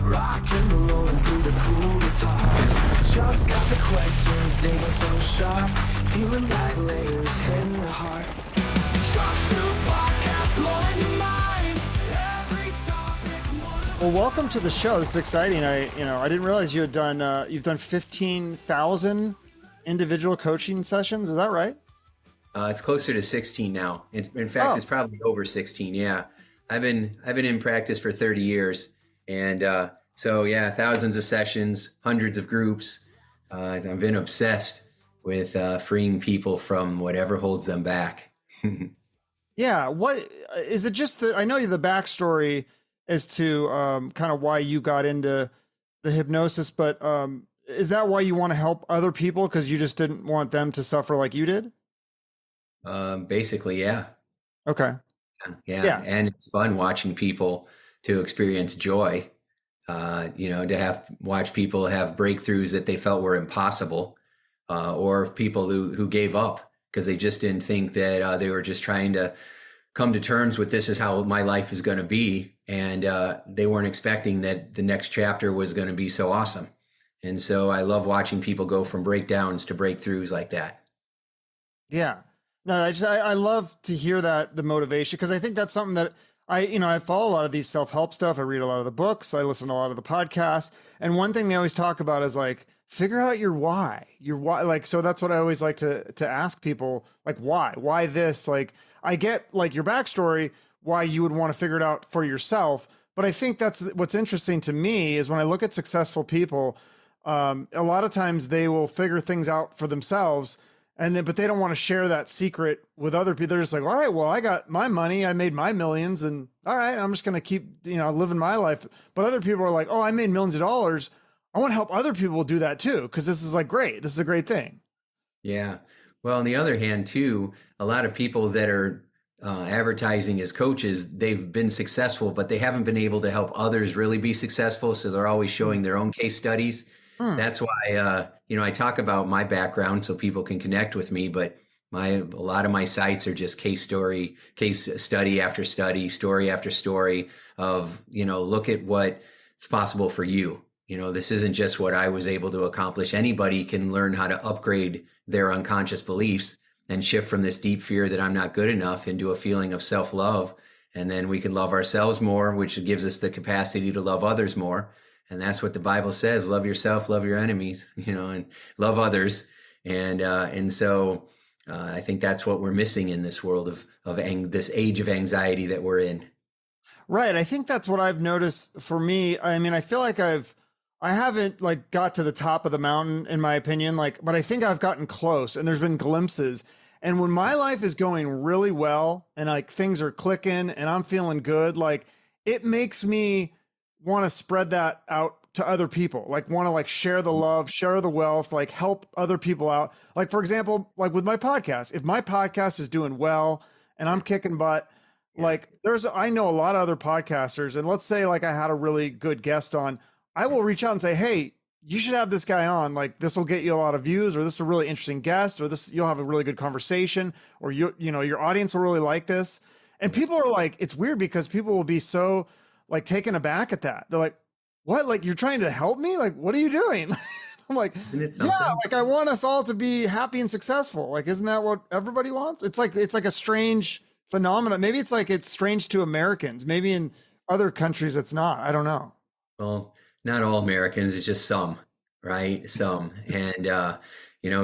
Rock and rolling through the cool guitars. Chuck's got the questions, digging so sharp. Peeling back layers, hitting the heart. Shute podcast, blowing your mind. Every topic, Well, welcome to the show. This is exciting. I didn't realize you had done. You've done 15,000 individual coaching sessions. Is that right? It's closer to 16 now. In fact, It's probably over 16. Yeah, I've been in practice for 30 years, and so yeah, thousands of sessions, hundreds of groups. I've been obsessed with freeing people from whatever holds them back. Yeah. What is it? Just that I know the backstory as to kind of why you got into the hypnosis, but is that why you want to help other people because you just didn't want them to suffer like you did? Basically, yeah. Okay. Yeah. And it's fun watching people to experience joy, to watch people have breakthroughs that they felt were impossible, or people who gave up because they just didn't think that they were just trying to come to terms with this is how my life is going to be. And they weren't expecting that the next chapter was going to be so awesome. And so I love watching people go from breakdowns to breakthroughs like that. Yeah. No, I love to hear that, the motivation, because I think that's something that I follow a lot of these self-help stuff. I read a lot of the books. I listen to a lot of the podcasts. And one thing they always talk about is like, figure out your why. Like, so that's what I always like to ask people, like, why this? Like, I get like your backstory, why you would want to figure it out for yourself. But I think that's what's interesting to me is when I look at successful people, a lot of times they will figure things out for themselves. But they don't want to share that secret with other people. They're just like, all right, well, I got my money. I made my millions and all right, I'm just going to keep, living my life. But other people are like, oh, I made millions of dollars. I want to help other people do that too. Cause this is like, great. This is a great thing. Yeah. Well, on the other hand too, a lot of people that are advertising as coaches, they've been successful, but they haven't been able to help others really be successful. So they're always showing their own case studies. That's why, I talk about my background so people can connect with me, but a lot of my sites are just case study after study, story after story of, look at what's possible for you. This isn't just what I was able to accomplish. Anybody can learn how to upgrade their unconscious beliefs and shift from this deep fear that I'm not good enough into a feeling of self-love. And then we can love ourselves more, which gives us the capacity to love others more. And that's what the Bible says: love yourself, love your enemies, and love others. And so I think that's what we're missing in this world of this age of anxiety that we're in. Right. I think that's what I've noticed for me. I mean, I feel like I haven't like got to the top of the mountain in my opinion, but I think I've gotten close and there's been glimpses. And when my life is going really well and like things are clicking and I'm feeling good, like it makes me want to spread that out to other people, like want to like share the love, share the wealth, like help other people out. Like, for example, like with my podcast, if my podcast is doing well and I'm kicking butt, like I know a lot of other podcasters, and let's say like I had a really good guest on, I will reach out and say, hey, you should have this guy on. Like this will get you a lot of views, or this is a really interesting guest, or you'll have a really good conversation, or your audience will really like this. And people are like, it's weird because people will be so like taken aback at that. They're like, what? Like, you're trying to help me? Like, what are you doing? I'm like, yeah, like I want us all to be happy and successful. Like, isn't that what everybody wants? It's like a strange phenomenon. Maybe it's strange to Americans. Maybe in other countries, it's not. I don't know. Well, not all Americans. It's just some, right? Some. And,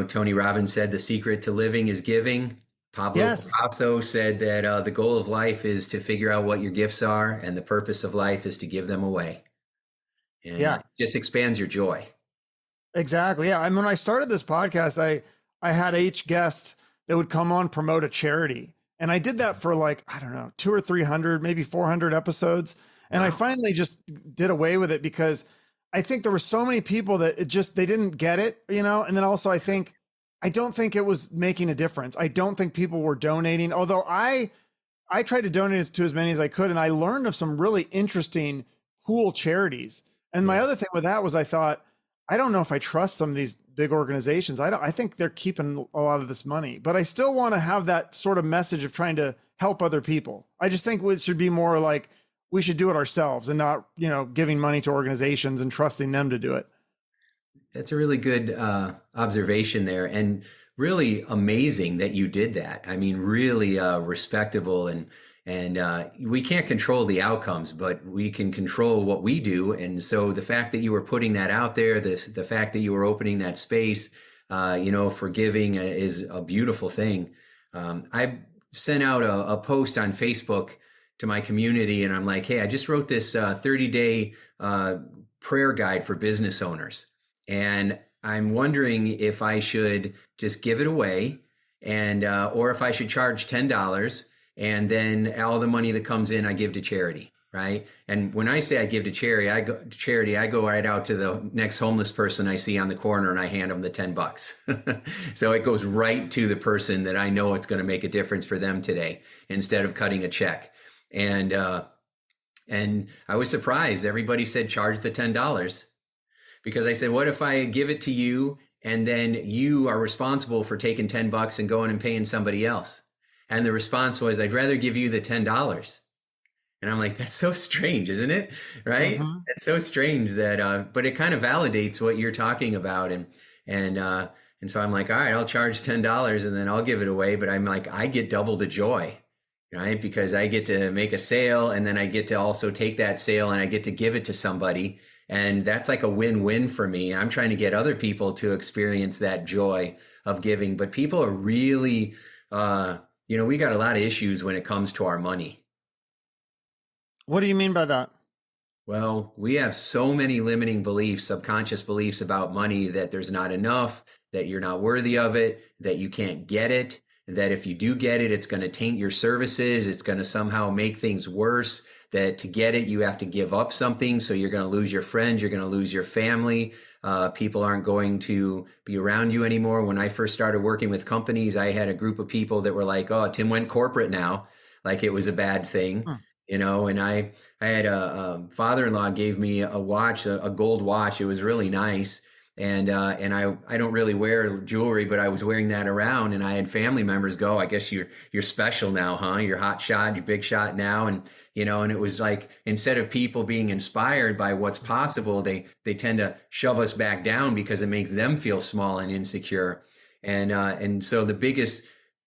Tony Robbins said the secret to living is giving. Pablo Picasso said that the goal of life is to figure out what your gifts are, and the purpose of life is to give them away. And it just expands your joy. Exactly. Yeah. I mean, when I started this podcast, I had each guest that would come on promote a charity. And I did that for like, I don't know, 200 or 300, maybe 400 episodes. And I finally just did away with it because I think there were so many people that they didn't get it, And then also I don't think it was making a difference. I don't think people were donating, although I tried to donate to as many as I could. And I learned of some really interesting, cool charities. And my other thing with that was I thought, I don't know if I trust some of these big organizations. I think they're keeping a lot of this money, but I still want to have that sort of message of trying to help other people. I just think it should be more like, we should do it ourselves and not, giving money to organizations and trusting them to do it. That's a really good observation there, and really amazing that you did that. I mean, really respectable, and we can't control the outcomes, but we can control what we do. And so the fact that you were putting that out there, the fact that you were opening that space, for giving is a beautiful thing. I sent out a post on Facebook to my community, and I'm like, hey, I just wrote this 30-day prayer guide for business owners. And I'm wondering if I should just give it away, and or if I should charge $10, and then all the money that comes in I give to charity, right? And when I say I give to charity, I go right out to the next homeless person I see on the corner and I hand them the $10. So it goes right to the person that I know it's going to make a difference for them today, instead of cutting a check. And I was surprised. Everybody said charge the $10. Because I said, what if I give it to you and then you are responsible for taking $10 and going and paying somebody else? And the response was, I'd rather give you the $10. And I'm like, that's so strange, isn't it? Right? Mm-hmm. It's so strange that, but it kind of validates what you're talking about. And so I'm like, all right, I'll charge $10 and then I'll give it away. But I'm like, I get double the joy, right? Because I get to make a sale, and then I get to also take that sale and I get to give it to somebody. And that's like a win-win for me. I'm trying to get other people to experience that joy of giving. But people are really, we got a lot of issues when it comes to our money. What do you mean by that? Well, we have so many limiting beliefs, subconscious beliefs about money, that there's not enough, that you're not worthy of it, that you can't get it, that if you do get it, it's going to taint your services. It's going to somehow make things worse. That to get it, you have to give up something. So you're going to lose your friends. You're going to lose your family. People aren't going to be around you anymore. When I first started working with companies, I had a group of people that were like, oh, Tim went corporate now. Like it was a bad thing, and I had a father-in-law gave me a watch, a gold watch. It was really nice. And I don't really wear jewelry, but I was wearing that around, and I had family members go, I guess you're special now, huh? You're hot shot, you're big shot now. And it was like, instead of people being inspired by what's possible, they tend to shove us back down because it makes them feel small and insecure. And so the biggest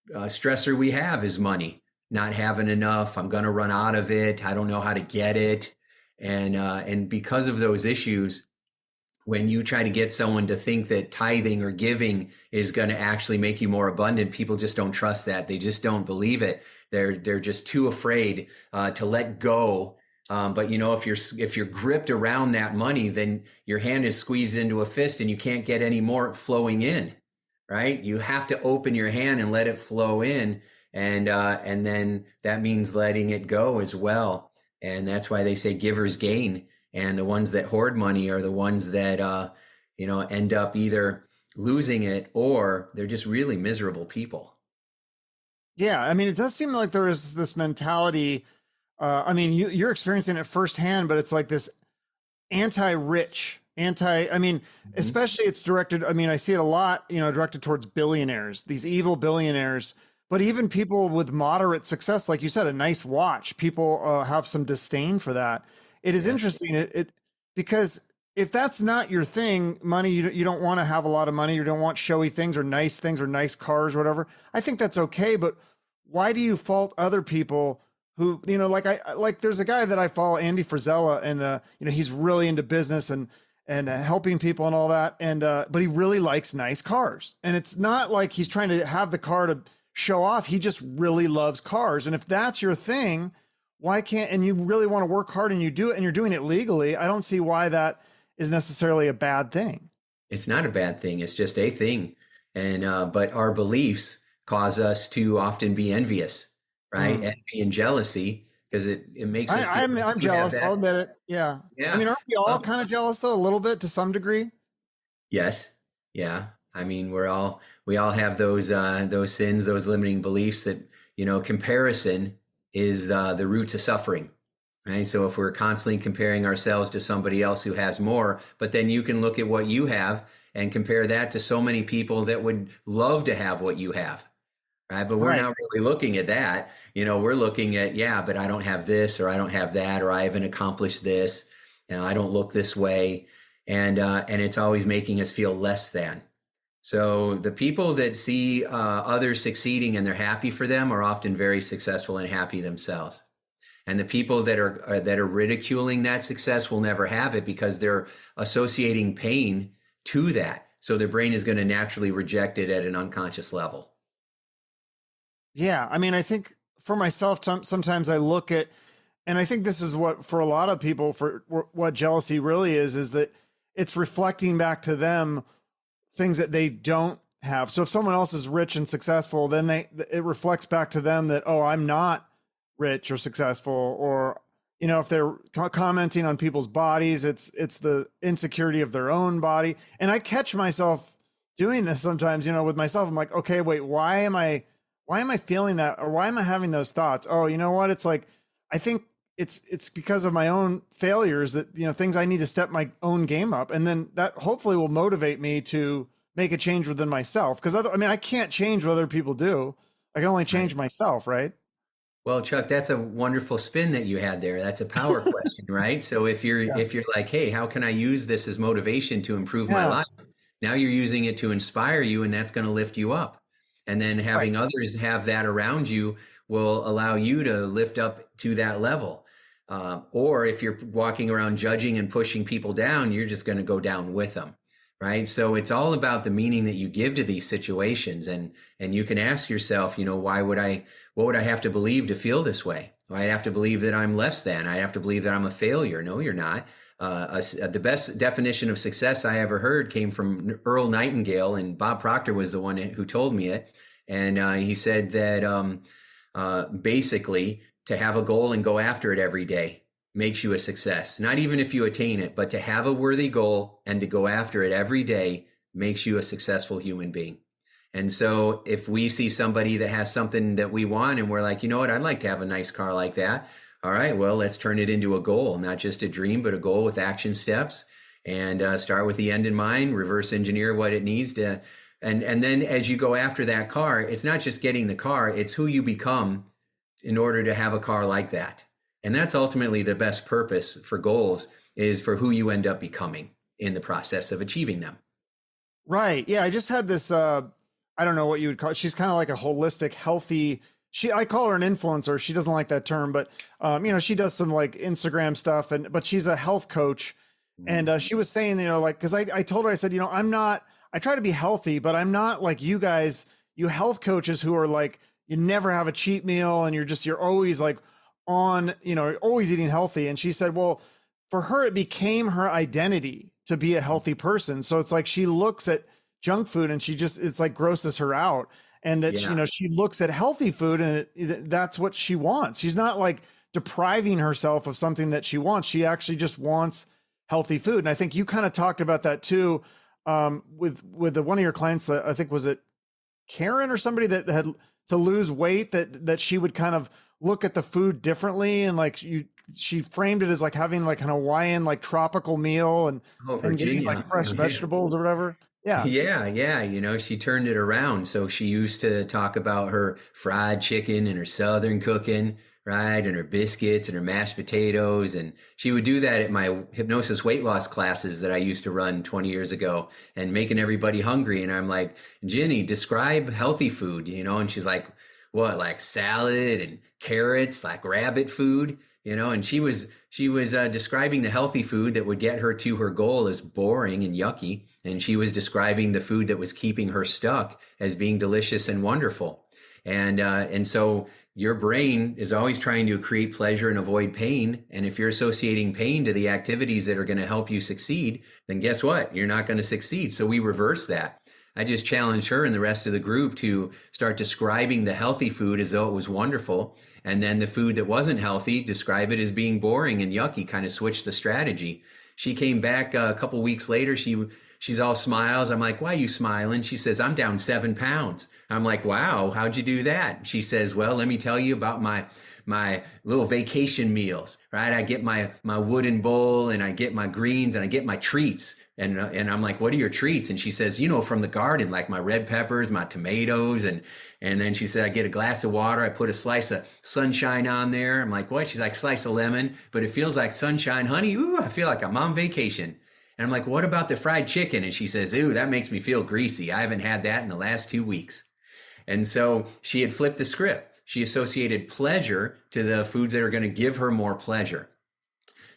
stressor we have is money, not having enough. I'm going to run out of it. I don't know how to get it. And because of those issues, when you try to get someone to think that tithing or giving is going to actually make you more abundant, people just don't trust that. They just don't believe it. They're just too afraid to let go. But if you're gripped around that money, then your hand is squeezed into a fist and you can't get any more flowing in, right? You have to open your hand and let it flow in, and then that means letting it go as well. And that's why they say givers gain. And the ones that hoard money are the ones that, end up either losing it or they're just really miserable people. Yeah. I mean, it does seem like there is this mentality. You're experiencing it firsthand, but it's like this anti-rich, especially it's directed. I mean, I see it a lot, directed towards billionaires, these evil billionaires, but even people with moderate success, like you said, a nice watch, people have some disdain for that. It is interesting because if that's not your thing, money, you don't want to have a lot of money. You don't want showy things or nice cars or whatever. I think that's okay. But why do you fault other people who, there's a guy that I follow, Andy Frisella, and, he's really into business and helping people and all that. And, but he really likes nice cars. And it's not like he's trying to have the car to show off. He just really loves cars. And if that's your thing, why can't, and you really want to work hard and you do it and you're doing it legally, I don't see why that is necessarily a bad thing. It's not a bad thing. It's just a thing. And, but our beliefs cause us to often be envious, right? Envy and jealousy, because it makes us. I'm jealous. I'll admit it. Yeah. I mean, aren't we all kind of jealous though, a little bit to some degree? Yes. Yeah. I mean, we all have those sins, those limiting beliefs that, comparison is the root to suffering, right? So if we're constantly comparing ourselves to somebody else who has more, but then you can look at what you have and compare that to so many people that would love to have what you have, right? But we're Right. not really looking at that. We're looking at, yeah, but I don't have this, or I don't have that, or I haven't accomplished this, and I don't look this way. And it's always making us feel less than. So the people that see others succeeding and they're happy for them are often very successful and happy themselves. And the people that are ridiculing that success will never have it because they're associating pain to that. So their brain is going to naturally reject it at an unconscious level. Yeah. I mean, I think for myself, sometimes I look at, and I think this is what, for a lot of people, for what jealousy really is that it's reflecting back to them things that they don't have. So if someone else is rich and successful, then it reflects back to them that, oh, I'm not rich or successful. Or, if they're commenting on people's bodies, it's the insecurity of their own body. And I catch myself doing this sometimes, with myself. I'm like, okay, wait, why am I feeling that? Or why am I having those thoughts? Oh, you know what? It's like, I think it's because of my own failures that, things I need to step my own game up. And then that hopefully will motivate me to make a change within myself. Cause I can't change what other people do. I can only change myself. Right. Well, Chuck, that's a wonderful spin that you had there. That's a power question, right? So if you're like, hey, how can I use this as motivation to improve my life? Now you're using it to inspire you, and that's going to lift you up. And then having others have that around you will allow you to lift up to that level. Or if you're walking around judging and pushing people down, you're just going to go down with them, right? So it's all about the meaning that you give to these situations. And you can ask yourself, what would I have to believe to feel this way? I have to believe that I'm less than. I have to believe that I'm a failure. No, you're not. The best definition of success I ever heard came from Earl Nightingale, and Bob Proctor was the one who told me it. And he said that basically, to have a goal and go after it every day makes you a success. Not even if you attain it, but to have a worthy goal and to go after it every day makes you a successful human being. And so if we see somebody that has something that we want and we're like, you know what, I'd like to have a nice car like that. All right, well, let's turn it into a goal, not just a dream, but a goal with action steps, and start with the end in mind, reverse engineer what it needs to. And then as you go after that car, it's not just getting the car, it's who you become in order to have a car like that. And that's ultimately the best purpose for goals, is for who you end up becoming in the process of achieving them. Right. Yeah. I just had this, I don't know what you would call it. She's kind of like a holistic, healthy, I call her an influencer. She doesn't like that term, but she does some like Instagram stuff, but she's a health coach. And she was saying, like, cause I told her, I said, I try to be healthy, but I'm not like you guys, you health coaches who are like, you never have a cheat meal and you're always like on, always eating healthy. And she said, well, for her, it became her identity to be a healthy person. So it's like, she looks at junk food and it's like grosses her out. And that, she looks at healthy food and that's what she wants. She's not like depriving herself of something that she wants. She actually just wants healthy food. And I think you kind of talked about that too, with one of your clients that I think, was it Karen or somebody that had to lose weight, that she would kind of look at the food differently. And like she framed it as like having like an Hawaiian, like tropical meal and getting like fresh vegetables or whatever. Yeah. Yeah. She turned it around. So she used to talk about her fried chicken and her Southern cooking, right? And her biscuits and her mashed potatoes. And she would do that at my hypnosis weight loss classes that I used to run 20 years ago, and making everybody hungry. And I'm like, Ginny, describe healthy food, and she's like, what, like salad and carrots, like rabbit food, and she was describing the healthy food that would get her to her goal as boring and yucky. And she was describing the food that was keeping her stuck as being delicious and wonderful. And so your brain is always trying to create pleasure and avoid pain. And if you're associating pain to the activities that are going to help you succeed, then guess what? You're not going to succeed. So we reverse that. I just challenged her and the rest of the group to start describing the healthy food as though it was wonderful. And then the food that wasn't healthy, describe it as being boring and yucky, kind of switch the strategy. She came back a couple weeks later. She's all smiles. I'm like, why are you smiling? She says, I'm down 7 pounds. I'm like, wow, how'd you do that? She says, well, let me tell you about my little vacation meals, right? I get my wooden bowl and I get my greens and I get my treats, And I'm like, what are your treats? And she says, from the garden, like my red peppers, my tomatoes. And then she said, I get a glass of water. I put a slice of sunshine on there. I'm like, what? She's like, slice of lemon, but it feels like sunshine, honey. Ooh, I feel like I'm on vacation. And I'm like, what about the fried chicken? And she says, ooh, that makes me feel greasy. I haven't had that in the last 2 weeks. And so she had flipped the script. She associated pleasure to the foods that are going to give her more pleasure.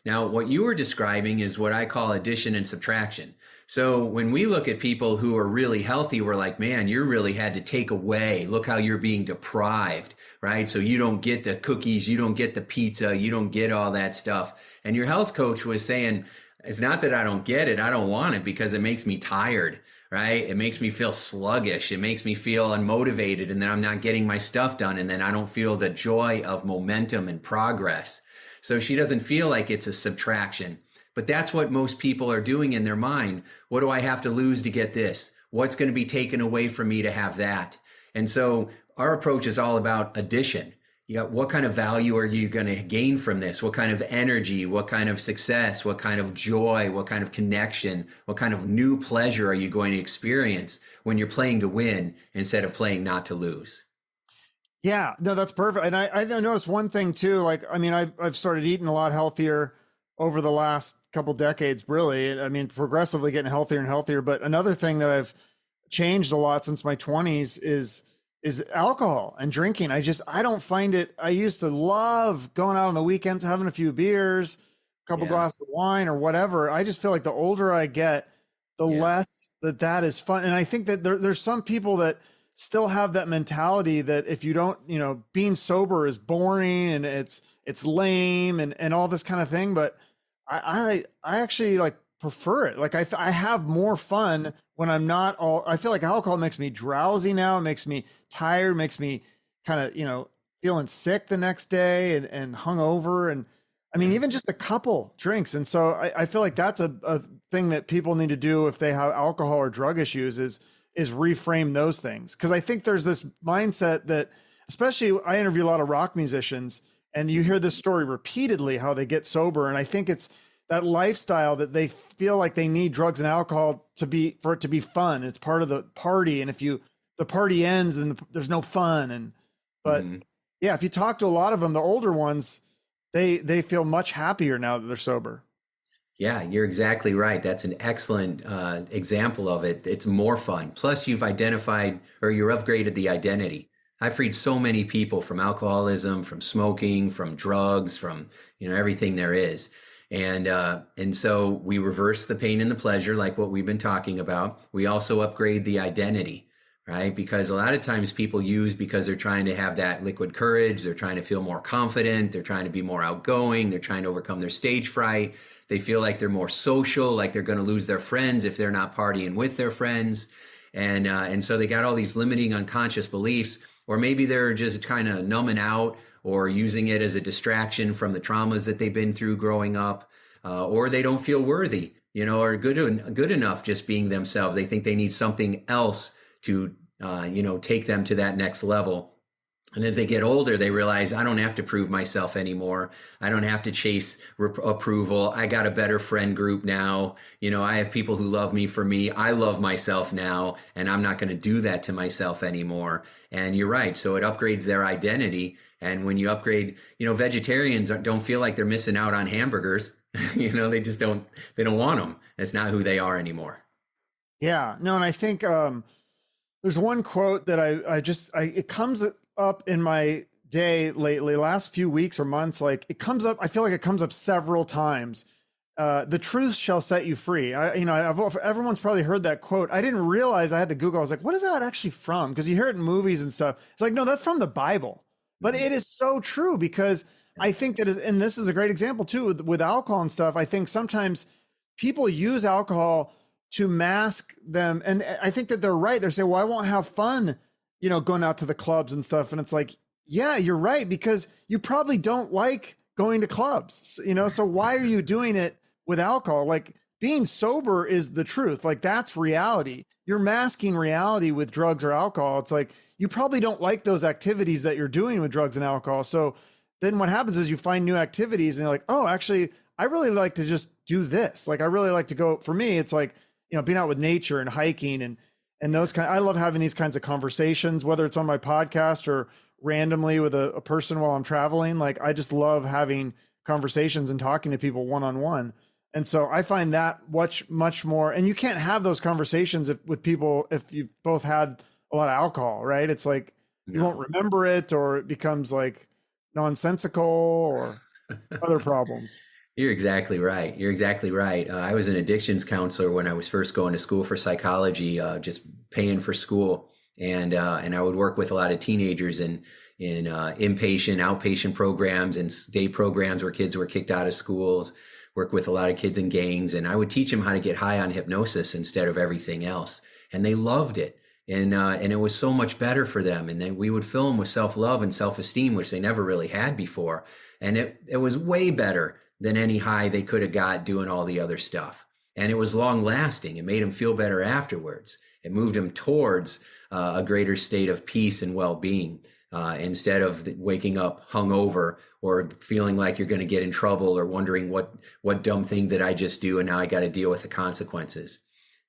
Now, what you were describing is what I call addition and subtraction. So when we look at people who are really healthy, we're like, man, you really had to take away. Look how you're being deprived, right? So you don't get the cookies, you don't get the pizza, you don't get all that stuff. And your health coach was saying, it's not that I don't get it. I don't want it because it makes me tired, right? It makes me feel sluggish. It makes me feel unmotivated. And then I'm not getting my stuff done. And then I don't feel the joy of momentum and progress. So she doesn't feel like it's a subtraction, but that's what most people are doing in their mind. What do I have to lose to get this? What's going to be taken away from me to have that? And so our approach is all about addition. You got, what kind of value are you going to gain from this? What kind of energy, what kind of success, what kind of joy, what kind of connection, what kind of new pleasure are you going to experience when you're playing to win instead of playing not to lose? Yeah, no, that's perfect. And I noticed one thing too, like, I mean, I've started eating a lot healthier over the last couple decades, really. I mean, progressively getting healthier and healthier. But another thing that I've changed a lot since my 20s is alcohol and drinking. I don't find it. I used to love going out on the weekends, having a few beers, a couple glasses of wine or whatever. I just feel like the older I get, the less that is fun. And I think that there's some people that still have that mentality that if you don't, being sober is boring and it's lame and all this kind of thing. But I actually like prefer it. Like I have more fun when I'm not I feel like alcohol makes me drowsy now. It makes me tired, makes me kind of, feeling sick the next day and hungover. And I mean, even just a couple drinks. And so I feel like that's a thing that people need to do if they have alcohol or drug issues is reframe those things. Cause I think there's this mindset that, especially I interview a lot of rock musicians and you hear this story repeatedly, how they get sober. And I think it's that lifestyle that they feel like they need drugs and alcohol for it to be fun. It's part of the party. And if the party ends, then there's no fun. But yeah, if you talk to a lot of them, the older ones, they feel much happier now that they're sober. Yeah, you're exactly right. That's an excellent example of it. It's more fun. Plus, you've identified or you're upgraded the identity. I freed so many people from alcoholism, from smoking, from drugs, from everything there is. And so we reverse the pain and the pleasure, like what we've been talking about. We also upgrade the identity, right? Because a lot of times people use because they're trying to have that liquid courage. They're trying to feel more confident. They're trying to be more outgoing. They're trying to overcome their stage fright. They feel like they're more social, like they're going to lose their friends if they're not partying with their friends. And so they got all these limiting unconscious beliefs, or maybe they're just kind of numbing out or using it as a distraction from the traumas that they've been through growing up, or they don't feel worthy, or good enough just being themselves. They think they need something else to, take them to that next level. And as they get older, they realize I don't have to prove myself anymore. I don't have to chase approval. I got a better friend group now. I have people who love me for me. I love myself now, and I'm not going to do that to myself anymore. And you're right. So it upgrades their identity. And when you upgrade, vegetarians don't feel like they're missing out on hamburgers. They just they don't want them. That's not who they are anymore. Yeah, no. And I think there's one quote that it comes up in my day lately, last few weeks or months. Like it comes up, I feel like it comes up several times. The truth shall set you free. Everyone's probably heard that quote. I didn't realize I had to Google. I was like, what is that actually from? Because you hear it in movies and stuff. It's like, no, that's from the Bible. But it is so true, because I think and this is a great example too, with alcohol and stuff. I think sometimes people use alcohol to mask them. And I think that they're right. They're saying, well, I won't have fun, going out to the clubs and stuff. And it's like, yeah, you're right, because you probably don't like going to clubs, so why are you doing it with alcohol? Like being sober is the truth. Like that's reality. You're masking reality with drugs or alcohol. It's like, you probably don't like those activities that you're doing with drugs and alcohol. So then what happens is you find new activities and you're like, oh, actually I really like to just do this. Like I really like to go, for me, it's like, being out with nature and hiking and those I love having these kinds of conversations, whether it's on my podcast or randomly with a person while I'm traveling. Like I just love having conversations and talking to people one-on-one. And so I find that much more, and you can't have those conversations with people if you've both had a lot of alcohol, right? It's like, you won't remember it, or it becomes like nonsensical or other problems. You're exactly right. You're exactly right. I was an addictions counselor when I was first going to school for psychology, just paying for school, and I would work with a lot of teenagers in inpatient, outpatient programs and day programs where kids were kicked out of schools. Work with a lot of kids in gangs, and I would teach them how to get high on hypnosis instead of everything else, and they loved it. And it was so much better for them. And then we would fill them with self-love and self-esteem, which they never really had before. And it was way better than any high they could have got doing all the other stuff. And it was long lasting. It made them feel better afterwards. It moved them towards a greater state of peace and well-being, instead of waking up hungover or feeling like you're going to get in trouble or wondering what dumb thing did I just do and now I got to deal with the consequences.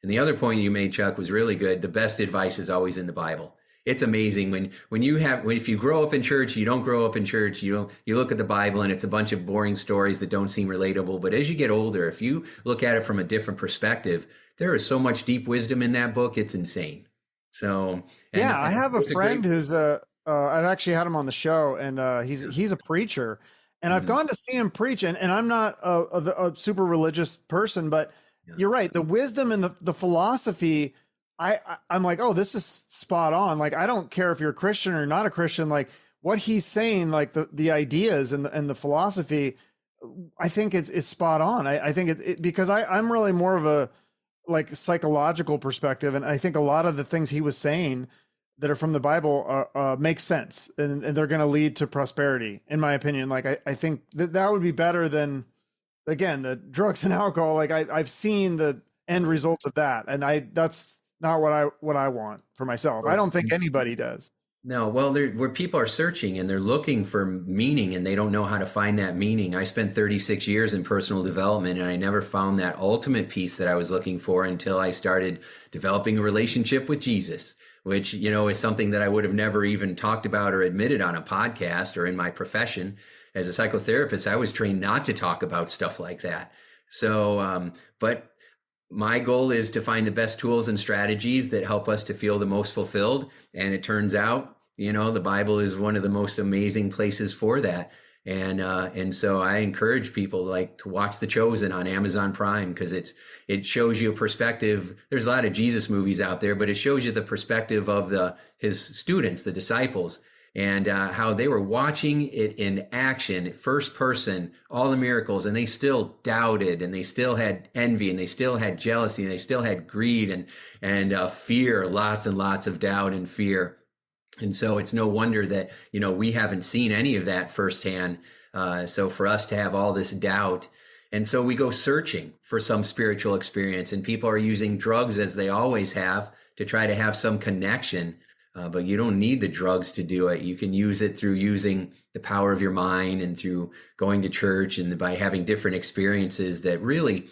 And the other point you made, Chuck, was really good. The best advice is always in the Bible. It's amazing if you grow up in church, you don't grow up in church, you look at the Bible and it's a bunch of boring stories that don't seem relatable. But as you get older, if you look at it from a different perspective, there is so much deep wisdom in that book. It's insane. So yeah, I have a friend who's I've actually had him on the show, and he's a preacher, and I've gone to see him preach, and I'm not a super religious person, but you're right. The wisdom and the philosophy, I'm like, oh, this is spot on. Like, I don't care if you're a Christian or not a Christian, like what he's saying, like the ideas and the philosophy, I think it's spot on. I think it because I'm really more of a like psychological perspective. And I think a lot of the things he was saying that are from the Bible make sense, and they're going to lead to prosperity, in my opinion. Like, I think that would be better than, again, the drugs and alcohol. Like I've seen the end results of that. And that's not what I want for myself. I don't think anybody does. No, well, where people are searching and they're looking for meaning and they don't know how to find that meaning. I spent 36 years in personal development and I never found that ultimate peace that I was looking for until I started developing a relationship with Jesus, which, is something that I would have never even talked about or admitted on a podcast or in my profession. As a psychotherapist, I was trained not to talk about stuff like that. So, but my goal is to find the best tools and strategies that help us to feel the most fulfilled. And it turns out, the Bible is one of the most amazing places for that. And so I encourage people to watch The Chosen on Amazon Prime, because it shows you a perspective. There's a lot of Jesus movies out there, but it shows you the perspective of his students, the disciples, and how they were watching it in action, first person, all the miracles, and they still doubted, and they still had envy, and they still had jealousy, and they still had greed and fear, lots and lots of doubt and fear. And so it's no wonder that, we haven't seen any of that firsthand. So for us to have all this doubt, and so we go searching for some spiritual experience, and people are using drugs, as they always have, to try to have some connection. But you don't need the drugs to do it. You can use it through using the power of your mind and through going to church and by having different experiences that really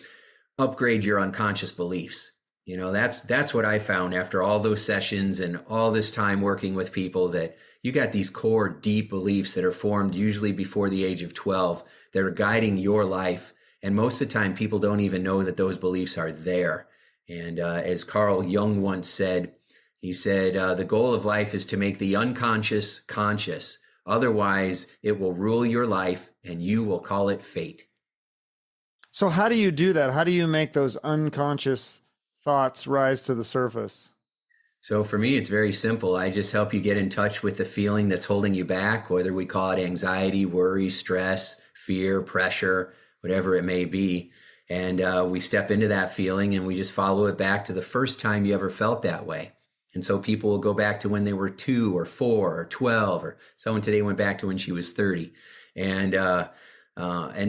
upgrade your unconscious beliefs. That's what I found after all those sessions and all this time working with people, that you got these core deep beliefs that are formed usually before the age of 12 that are guiding your life. And most of the time, people don't even know that those beliefs are there. And as Carl Jung once said, he said, the goal of life is to make the unconscious conscious. Otherwise, it will rule your life and you will call it fate. So how do you do that? How do you make those unconscious thoughts rise to the surface? So for me, it's very simple. I just help you get in touch with the feeling that's holding you back, whether we call it anxiety, worry, stress, fear, pressure, whatever it may be. And we step into that feeling and we just follow it back to the first time you ever felt that way. And so people will go back to when they were 2 or 4 or 12, or someone today went back to when she was 30. And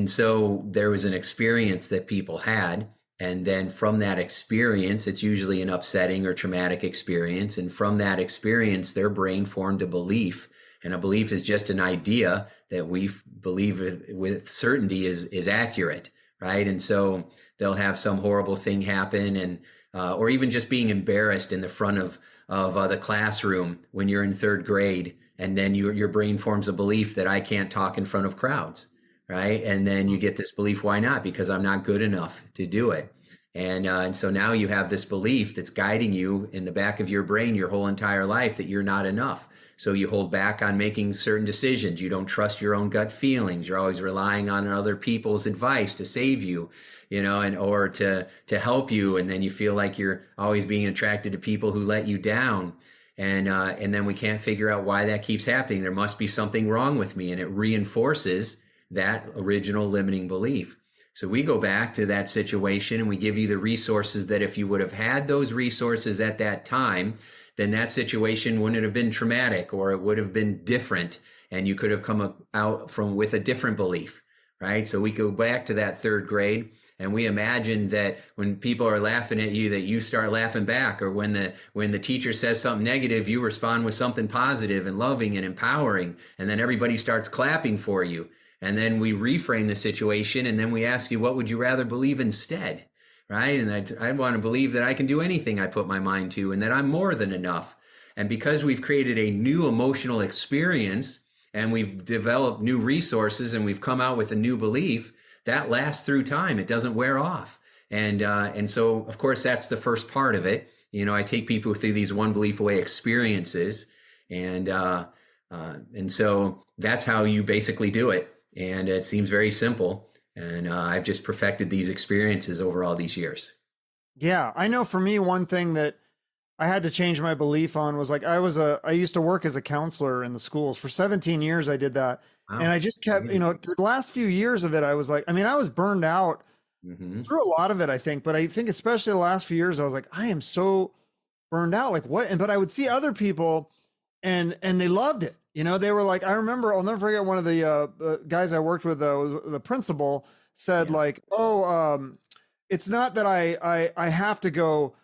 so there was an experience that people had. And then from that experience, it's usually an upsetting or traumatic experience. And from that experience, their brain formed a belief. And a belief is just an idea that we believe with certainty is accurate. right? And so they'll have some horrible thing happen, and or even just being embarrassed in the front of the classroom when you're in third grade, and then your brain forms a belief that I can't talk in front of crowds, right? And then you get this belief, why not? Because I'm not good enough to do it. And so now you have this belief that's guiding you in the back of your brain your whole entire life that you're not enough. So you hold back on making certain decisions. You don't trust your own gut feelings. You're always relying on other people's advice to save you, and or to help you. And then you feel like you're always being attracted to people who let you down. And then we can't figure out why that keeps happening. There must be something wrong with me, and it reinforces that original limiting belief. So we go back to that situation and we give you the resources that if you would have had those resources at that time, then that situation wouldn't have been traumatic, or it would have been different, and you could have come out with a different belief, right? So we go back to that third grade, and we imagine that when people are laughing at you, that you start laughing back, or when the teacher says something negative, you respond with something positive and loving and empowering, and then everybody starts clapping for you. And then we reframe the situation, and then we ask you, what would you rather believe instead? Right? And I want to believe that I can do anything I put my mind to, and that I'm more than enough. And because we've created a new emotional experience, and we've developed new resources, and we've come out with a new belief, that lasts through time. It doesn't wear off. And so, of course, that's the first part of it. I take people through these one belief away experiences, and so that's how you basically do it. And it seems very simple. And I've just perfected these experiences over all these years. Yeah, I know for me, one thing that I had to change my belief on was like, I used to work as a counselor in the schools for 17 years. I did that. Wow. And I just kept, the last few years of it, I was like, I was burned out through a lot of it, I think, but I think especially the last few years, I was like, I am so burned out. Like what? But I would see other people and they loved it. They were like, I remember, I'll never forget, one of the guys I worked with, the principal said like, it's not that I have to go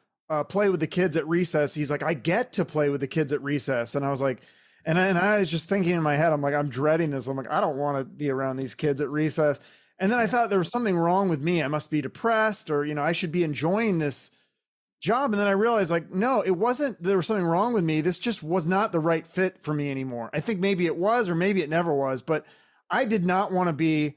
play with the kids at recess. He's like, I get to play with the kids at recess. And I was like, and I was just thinking in my head, I'm like, I'm dreading this. I'm like, I don't want to be around these kids at recess. And then I thought there was something wrong with me. I must be depressed, or, I should be enjoying this job. And then I realized like, no, it wasn't, there was something wrong with me. This just was not the right fit for me anymore. I think maybe it was, or maybe it never was, but I did not want to be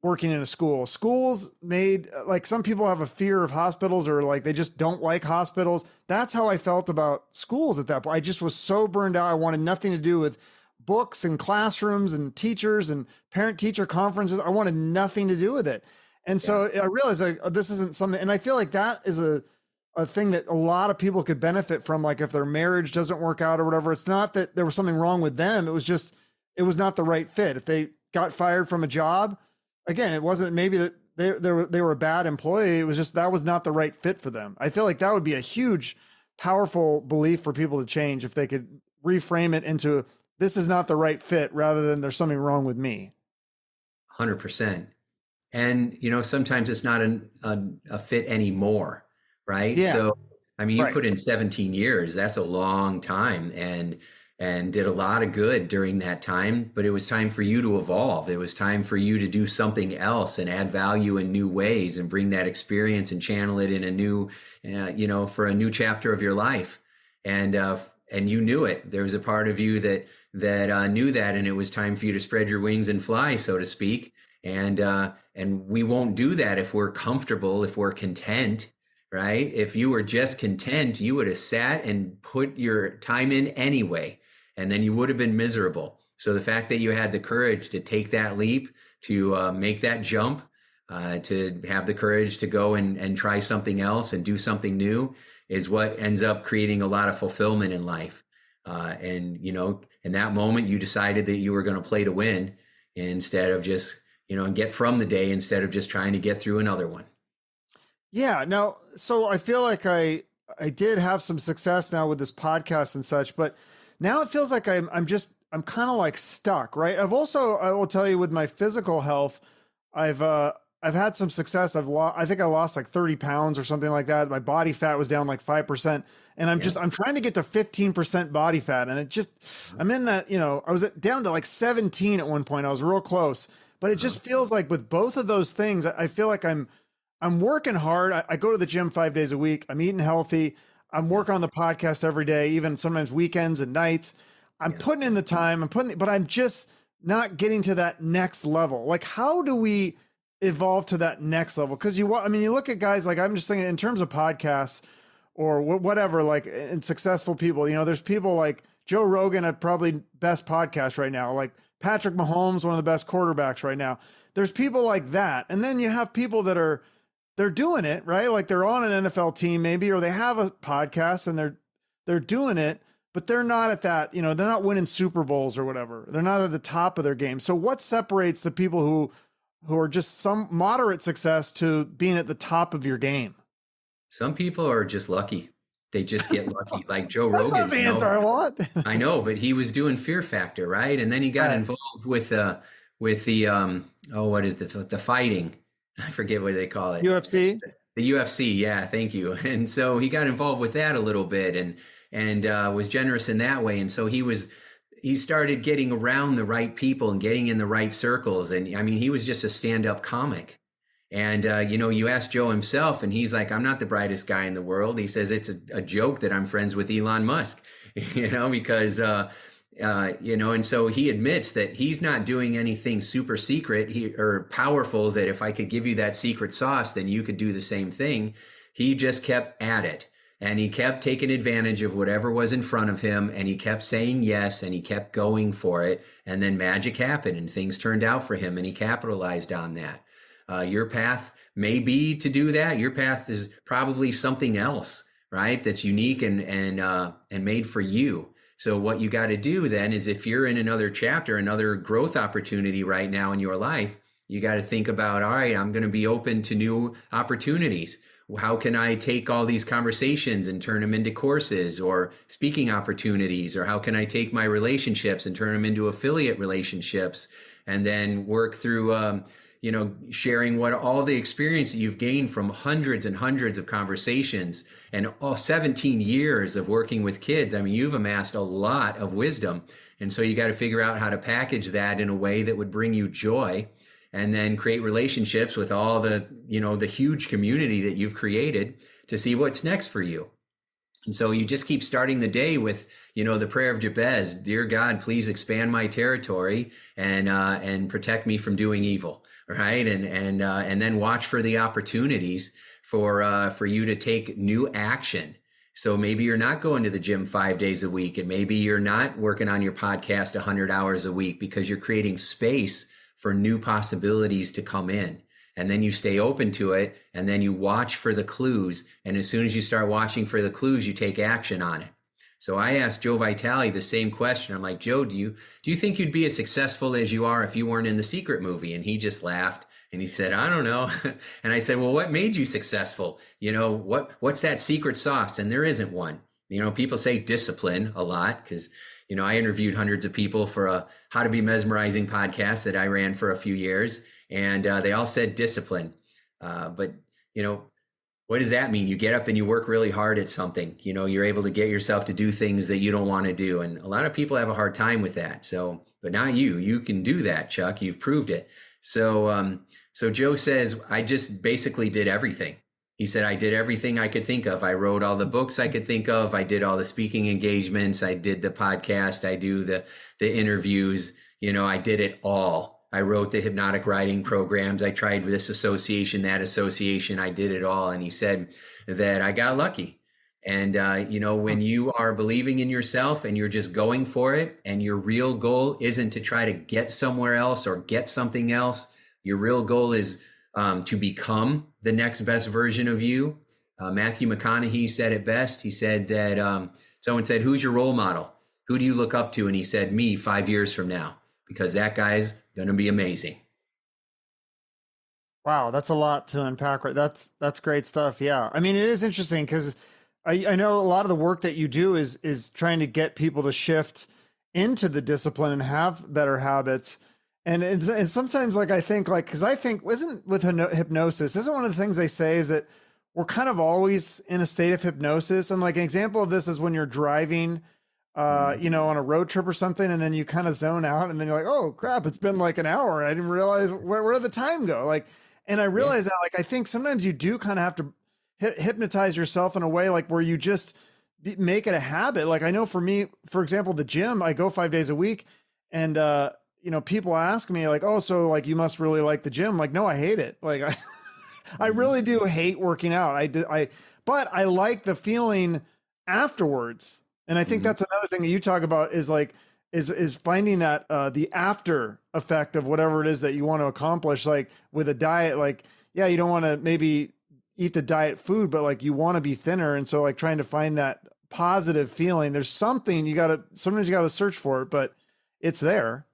working in a school. Schools made, like, some people have a fear of hospitals, or like they just don't like hospitals. That's how I felt about schools at that point. I just was so burned out. I wanted nothing to do with books and classrooms and teachers and parent teacher conferences. I wanted nothing to do with it. And so I realized like, this isn't something, and I feel like that is a thing that a lot of people could benefit from. Like if their marriage doesn't work out or whatever, it's not that there was something wrong with them. It was just, it was not the right fit. If they got fired from a job, again, it wasn't maybe that they were a bad employee. It was just, that was not the right fit for them. I feel like that would be a huge, powerful belief for people to change if they could reframe it into, this is not the right fit, rather than there's something wrong with me. 100%. And, sometimes it's not a fit anymore. Right. Yeah. So, you Right. put in 17 years, that's a long time, and did a lot of good during that time, but it was time for you to evolve. It was time for you to do something else and add value in new ways, and bring that experience and channel it in a new, for a new chapter of your life. And you knew it. There was a part of you that knew that, and it was time for you to spread your wings and fly, so to speak. And we won't do that if we're comfortable, if we're content. Right? If you were just content, you would have sat and put your time in anyway, and then you would have been miserable. So the fact that you had the courage to take that leap, to make that jump, to have the courage to go and try something else and do something new, is what ends up creating a lot of fulfillment in life. And, in that moment, you decided that you were going to play to win, instead of just, and get from the day, instead of just trying to get through another one. Yeah. Now, so I feel like I did have some success now with this podcast and such, but now it feels like I'm kind of like stuck, right? I will tell you, with my physical health, I've had some success. I think I lost like 30 pounds or something like that. My body fat was down like 5%. And I'm trying to get to 15% body fat. And I'm in that, I was down to like 17 at one point. I was real close, but it just feels like with both of those things, I feel like I'm working hard. I go to the gym 5 days a week. I'm eating healthy. I'm working on the podcast every day, even sometimes weekends and nights. I'm putting in the time. But I'm just not getting to that next level. Like, how do we evolve to that next level? Because you look at guys like, I'm just thinking in terms of podcasts or whatever, like, and successful people. There's people like Joe Rogan at probably best podcast right now, like Patrick Mahomes, one of the best quarterbacks right now. There's people like that, and then you have people that they're doing it, right? Like they're on an NFL team maybe, or they have a podcast and they're doing it, but they're not at that, they're not winning Super Bowls or whatever. They're not at the top of their game. So what separates the people who are just some moderate success to being at the top of your game? Some people are just lucky. They just get lucky, like Joe That's Rogan. not the answer I want. I know, but he was doing Fear Factor, right? And then he got involved with the what is the fighting? I forget what they call it. UFC? The UFC, yeah, thank you. And so he got involved with that a little bit and was generous in that way. And so he started getting around the right people and getting in the right circles. And I mean, he was just a stand-up comic. And, you ask Joe himself and he's like, I'm not the brightest guy in the world. He says it's a joke that I'm friends with Elon Musk, because and so he admits that he's not doing anything super secret or powerful, that if I could give you that secret sauce, then you could do the same thing. He just kept at it, and he kept taking advantage of whatever was in front of him, and he kept saying yes, and he kept going for it. And then magic happened and things turned out for him, and he capitalized on that. Your path may be to do that. Your path is probably something else, right? That's unique and made for you. So what you got to do then is, if you're in another chapter, another growth opportunity right now in your life, you got to think about, all right, I'm going to be open to new opportunities. How can I take all these conversations and turn them into courses or speaking opportunities? Or how can I take my relationships and turn them into affiliate relationships, and then work through, sharing what all the experience that you've gained from hundreds and hundreds of conversations and all 17 years of working with kids. I mean, you've amassed a lot of wisdom. And so you got to figure out how to package that in a way that would bring you joy, and then create relationships with all the huge community that you've created to see what's next for you. And so you just keep starting the day with, the prayer of Jabez: Dear God, please expand my territory and protect me from doing evil. Right. And then watch for the opportunities for you to take new action. So maybe you're not going to the gym 5 days a week, and maybe you're not working on your podcast 100 hours a week, because you're creating space for new possibilities to come in. And then you stay open to it, and then you watch for the clues. And as soon as you start watching for the clues, you take action on it. So I asked Joe Vitale the same question. I'm like, Joe, do you think you'd be as successful as you are if you weren't in the Secret movie? And he just laughed and he said, I don't know. And I said, well, what made you successful? What's that secret sauce? And there isn't one. People say discipline a lot, because, I interviewed hundreds of people for a How to Be Mesmerizing podcast that I ran for a few years. And they all said discipline. But what does that mean? You get up and you work really hard at something. You're able to get yourself to do things that you don't want to do. And a lot of people have a hard time with that. So, but not you. You can do that, Chuck. You've proved it. So Joe says, I just basically did everything. He said, I did everything I could think of. I wrote all the books I could think of. I did all the speaking engagements. I did the podcast. I do the interviews. I did it all. I wrote the hypnotic writing programs. I tried this association, that association. I did it all. And he said that I got lucky. And, when you are believing in yourself and you're just going for it, and your real goal isn't to try to get somewhere else or get something else, your real goal is to become the next best version of you. Matthew McConaughey said it best. He said that someone said, who's your role model? Who do you look up to? And he said, me 5 years from now, because that guy's going to be amazing. Wow, that's a lot to unpack. Right, that's great stuff. Yeah, I mean, it is interesting because I know a lot of the work that you do is trying to get people to shift into the discipline and have better habits. And sometimes, like, I think, because I think, isn't with hypnosis, isn't one of the things they say is that we're kind of always in a state of hypnosis. And like an example of this is when you're driving Mhm. you know, on a road trip or something, and then you kind of zone out, and then you're like, oh crap, it's been like an hour, and I didn't realize where did the time go? Like, and I Yeah. realized that, like, I think sometimes you do kind of have to hypnotize yourself in a way, like where you just make it a habit. Like I know for me, for example, the gym, I go 5 days a week, and you know, people ask me like, oh, so like you must really like the gym. Like, no, I hate it. Like I Mhm. really do hate working out. But I like the feeling afterwards. And I think Mhm. that's another thing that you talk about is like, is finding that, the after effect of whatever it is that you want to accomplish. Like with a diet, like, yeah, you don't want to maybe eat the diet food, but like you want to be thinner. And so like trying to find that positive feeling, there's something sometimes you got to search for it, but it's there.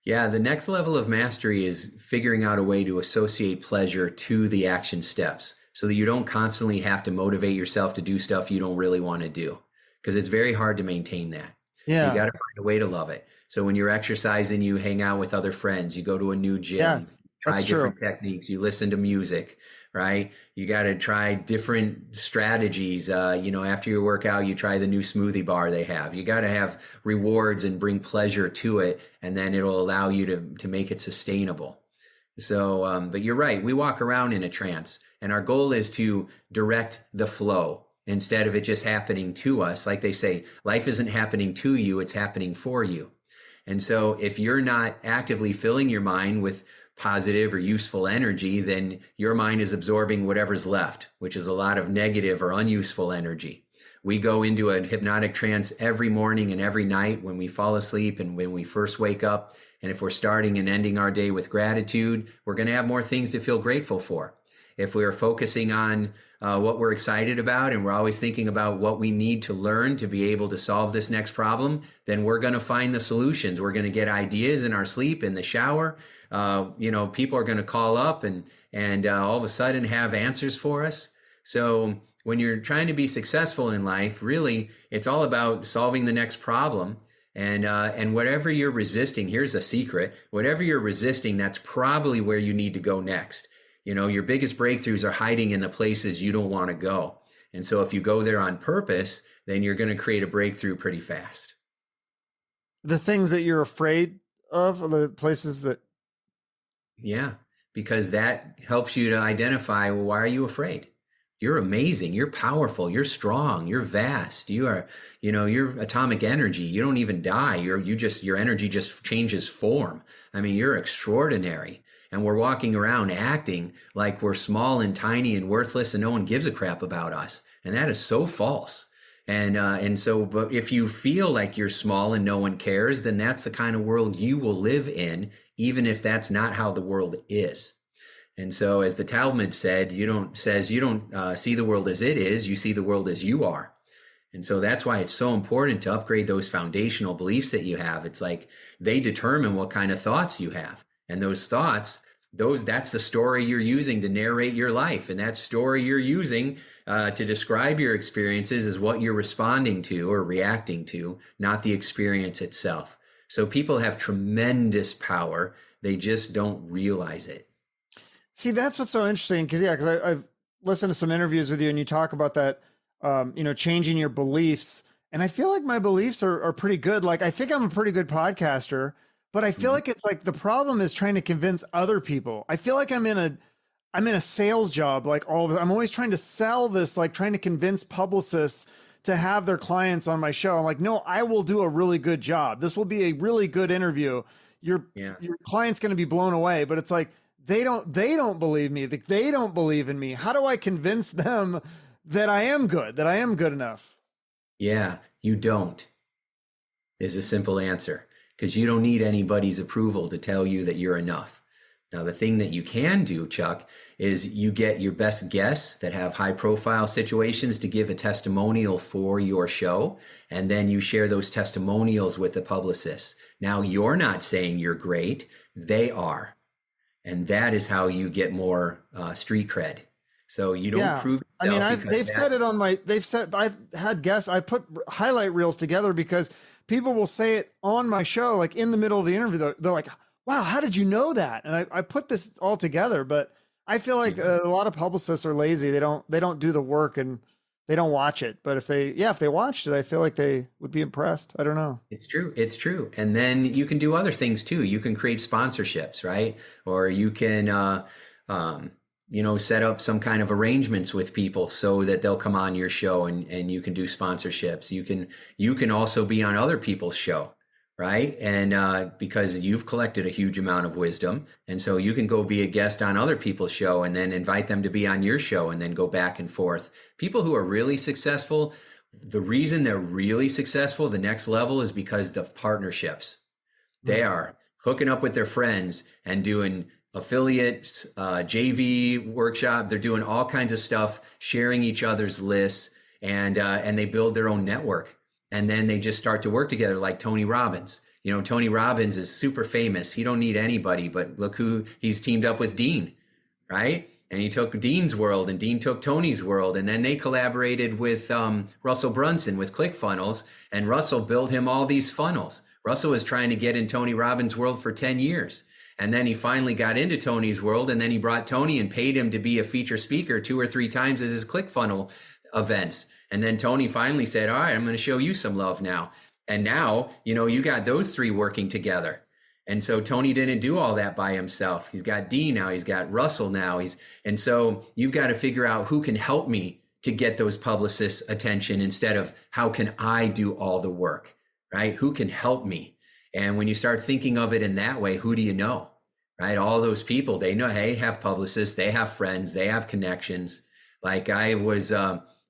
Yeah, the next level of mastery is figuring out a way to associate pleasure to the action steps so that you don't constantly have to motivate yourself to do stuff you don't really want to do because it's very hard to maintain that. So you Yeah. got to find a way to love it. So when you're exercising, you hang out with other friends, you go to a new gym, Yes, try that's true. different techniques, you listen to music, right? You got to try different strategies. After your workout, you try the new smoothie bar they have. You got to have rewards and bring pleasure to it, and then it'll allow you to make it sustainable. So, but you're right. We walk around in a trance, and our goal is to direct the flow instead of it just happening to us. Like they say, life isn't happening to you; it's happening for you. And so if you're not actively filling your mind with positive or useful energy, then your mind is absorbing whatever's left, which is a lot of negative or unuseful energy. We go into a hypnotic trance every morning and every night when we fall asleep and when we first wake up. And if we're starting and ending our day with gratitude, we're going to have more things to feel grateful for. If we're focusing on what we're excited about and we're always thinking about what we need to learn to be able to solve this next problem, then we're going to find the solutions. We're going to get ideas in our sleep, in the shower. People are going to call up and all of a sudden have answers for us. So when you're trying to be successful in life, really, it's all about solving the next problem. And whatever you're resisting, here's a secret: whatever you're resisting, that's probably where you need to go next. Your biggest breakthroughs are hiding in the places you don't want to go. And so if you go there on purpose, then you're going to create a breakthrough pretty fast. The things that you're afraid of, or the places that, Yeah, because that helps you to identify, well, why are you afraid? You're amazing. You're powerful. You're strong. You're vast. You're atomic energy. You don't even die. Your energy just changes form. I mean, you're extraordinary. And we're walking around acting like we're small and tiny and worthless and no one gives a crap about us. And that is so false. But if you feel like you're small and no one cares, then that's the kind of world you will live in, even if that's not how the world is. And so, as the Talmud said, you don't see the world as it is; you see the world as you are. And so that's why it's so important to upgrade those foundational beliefs that you have. It's like they determine what kind of thoughts you have, and those thoughts, that's the story you're using to narrate your life, and that story you're using to describe your experiences is what you're responding to or reacting to, not the experience itself. So people have tremendous power; they just don't realize it. see, that's what's so interesting. Cause yeah, cause I've listened to some interviews with you and you talk about that, you know, changing your beliefs. And I feel like my beliefs are pretty good. Like, I think I'm a pretty good podcaster, but I feel Mhm. like it's like the problem is trying to convince other people. I feel like I'm in a sales job, like I'm always trying to sell this, like trying to convince publicists to have their clients on my show. I'm like, no, I will do a really good job. This will be a really good interview. Your Yeah. your client's going to be blown away. But it's like they don't believe me. They don't believe in me. How do I convince them that I am good, that I am good enough? Yeah, you don't, is a simple answer because you don't need anybody's approval to tell you that you're enough. Now, the thing that you can do, Chuck, is you get your best guests that have high profile situations to give a testimonial for your show, and then you share those testimonials with the publicists. Now, you're not saying you're great, they are. And that is how you get more street cred. So you don't Yeah. prove I mean, yourself because they've said it on I've had guests, I put highlight reels together because people will say it on my show, like in the middle of the interview. They're like, wow, how did you know that? And I put this all together, but I feel like Mhm. a lot of publicists are lazy. They don't do the work, and they don't watch it. But if they watched it, I feel like they would be impressed. I don't know. It's true. It's true. And then you can do other things too. You can create sponsorships, right? Or you can, set up some kind of arrangements with people so that they'll come on your show and you can do sponsorships. You can also be on other people's show, right? And because you've collected a huge amount of wisdom, and so you can go be a guest on other people's show and then invite them to be on your show and then go back and forth. People who are really successful, the reason they're really successful, the next level, is because of partnerships. They are hooking up with their friends and doing affiliates, JV workshop. They're doing all kinds of stuff, sharing each other's lists, and they build their own network. And then they just start to work together, like Tony Robbins. Tony Robbins is super famous. He don't need anybody, but look who he's teamed up with, Dean, right? And he took Dean's world and Dean took Tony's world. And then they collaborated with Russell Brunson with ClickFunnels, and Russell built him all these funnels. Russell was trying to get in Tony Robbins' world for 10 years. And then he finally got into Tony's world, and then he brought Tony and paid him to be a feature speaker 2 or 3 times at his ClickFunnel events. And then Tony finally said, all right, I'm going to show you some love now. And now, you got those 3 working together. And so Tony didn't do all that by himself. He's got Dean now. He's got Russell now. And so you've got to figure out who can help me to get those publicists' attention instead of how can I do all the work, right? Who can help me? And when you start thinking of it in that way, who do you know, right? All those people, they know, hey, have publicists, they have friends, they have connections. Like I was,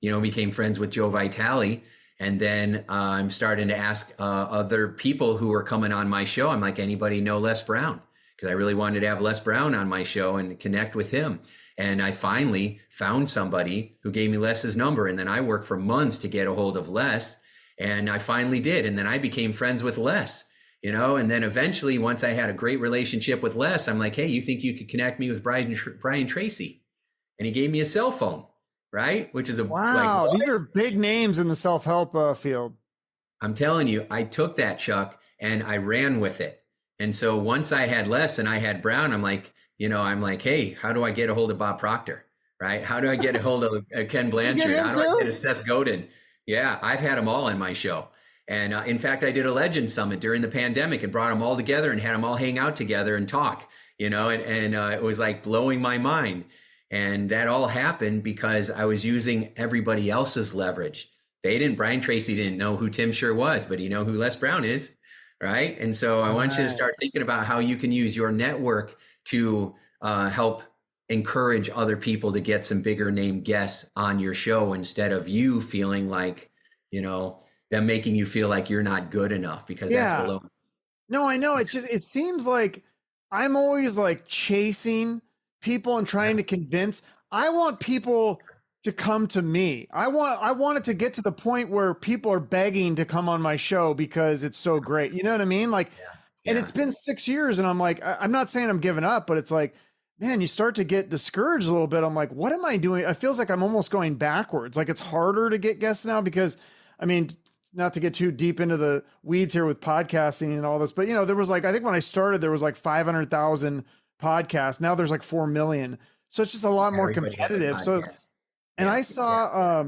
became friends with Joe Vitale. And then I'm starting to ask other people who are coming on my show. I'm like, anybody know Les Brown? Because I really wanted to have Les Brown on my show and connect with him. And I finally found somebody who gave me Les's number. And then I worked for months to get a hold of Les. And I finally did. And then I became friends with Les. And then eventually, once I had a great relationship with Les, I'm like, hey, you think you could connect me with Brian Tracy? And he gave me a cell phone, right? Which is wow. like, these are big names in the self-help field. I'm telling you, I took that, Chuck, and I ran with it. And so once I had Les and I had Brown, I'm like, hey, how do I get a hold of Bob Proctor, right? How do I get a hold of Ken Blanchard? How do I get a Seth Godin? Yeah, I've had them all in my show. And in fact, I did a Legend Summit during the pandemic and brought them all together and had them all hang out together and talk, and it was like blowing my mind. And that all happened because I was using everybody else's leverage. Brian Tracy didn't know who Tim Shurr was, but he know who Les Brown is, right? And so I want you to start thinking about how you can use your network to help encourage other people to get some bigger name guests on your show instead of you feeling like, them making you feel like you're not good enough, because that's below. No, I know. It seems like I'm always like chasing people and trying to convince. I want people to come to me. I want it to get to the point where people are begging to come on my show because it's so great. You know what I mean? Like, and it's been 6 years and I'm like, I'm not saying I'm giving up, but it's like, man, you start to get discouraged a little bit. I'm like, what am I doing? It feels like I'm almost going backwards. Like it's harder to get guests now because, I mean, not to get too deep into the weeds here with podcasting and all this, but there was like, I think when I started, there was like 500,000 podcasts. Now there's like 4 million. So it's just a lot more competitive. So, and I saw,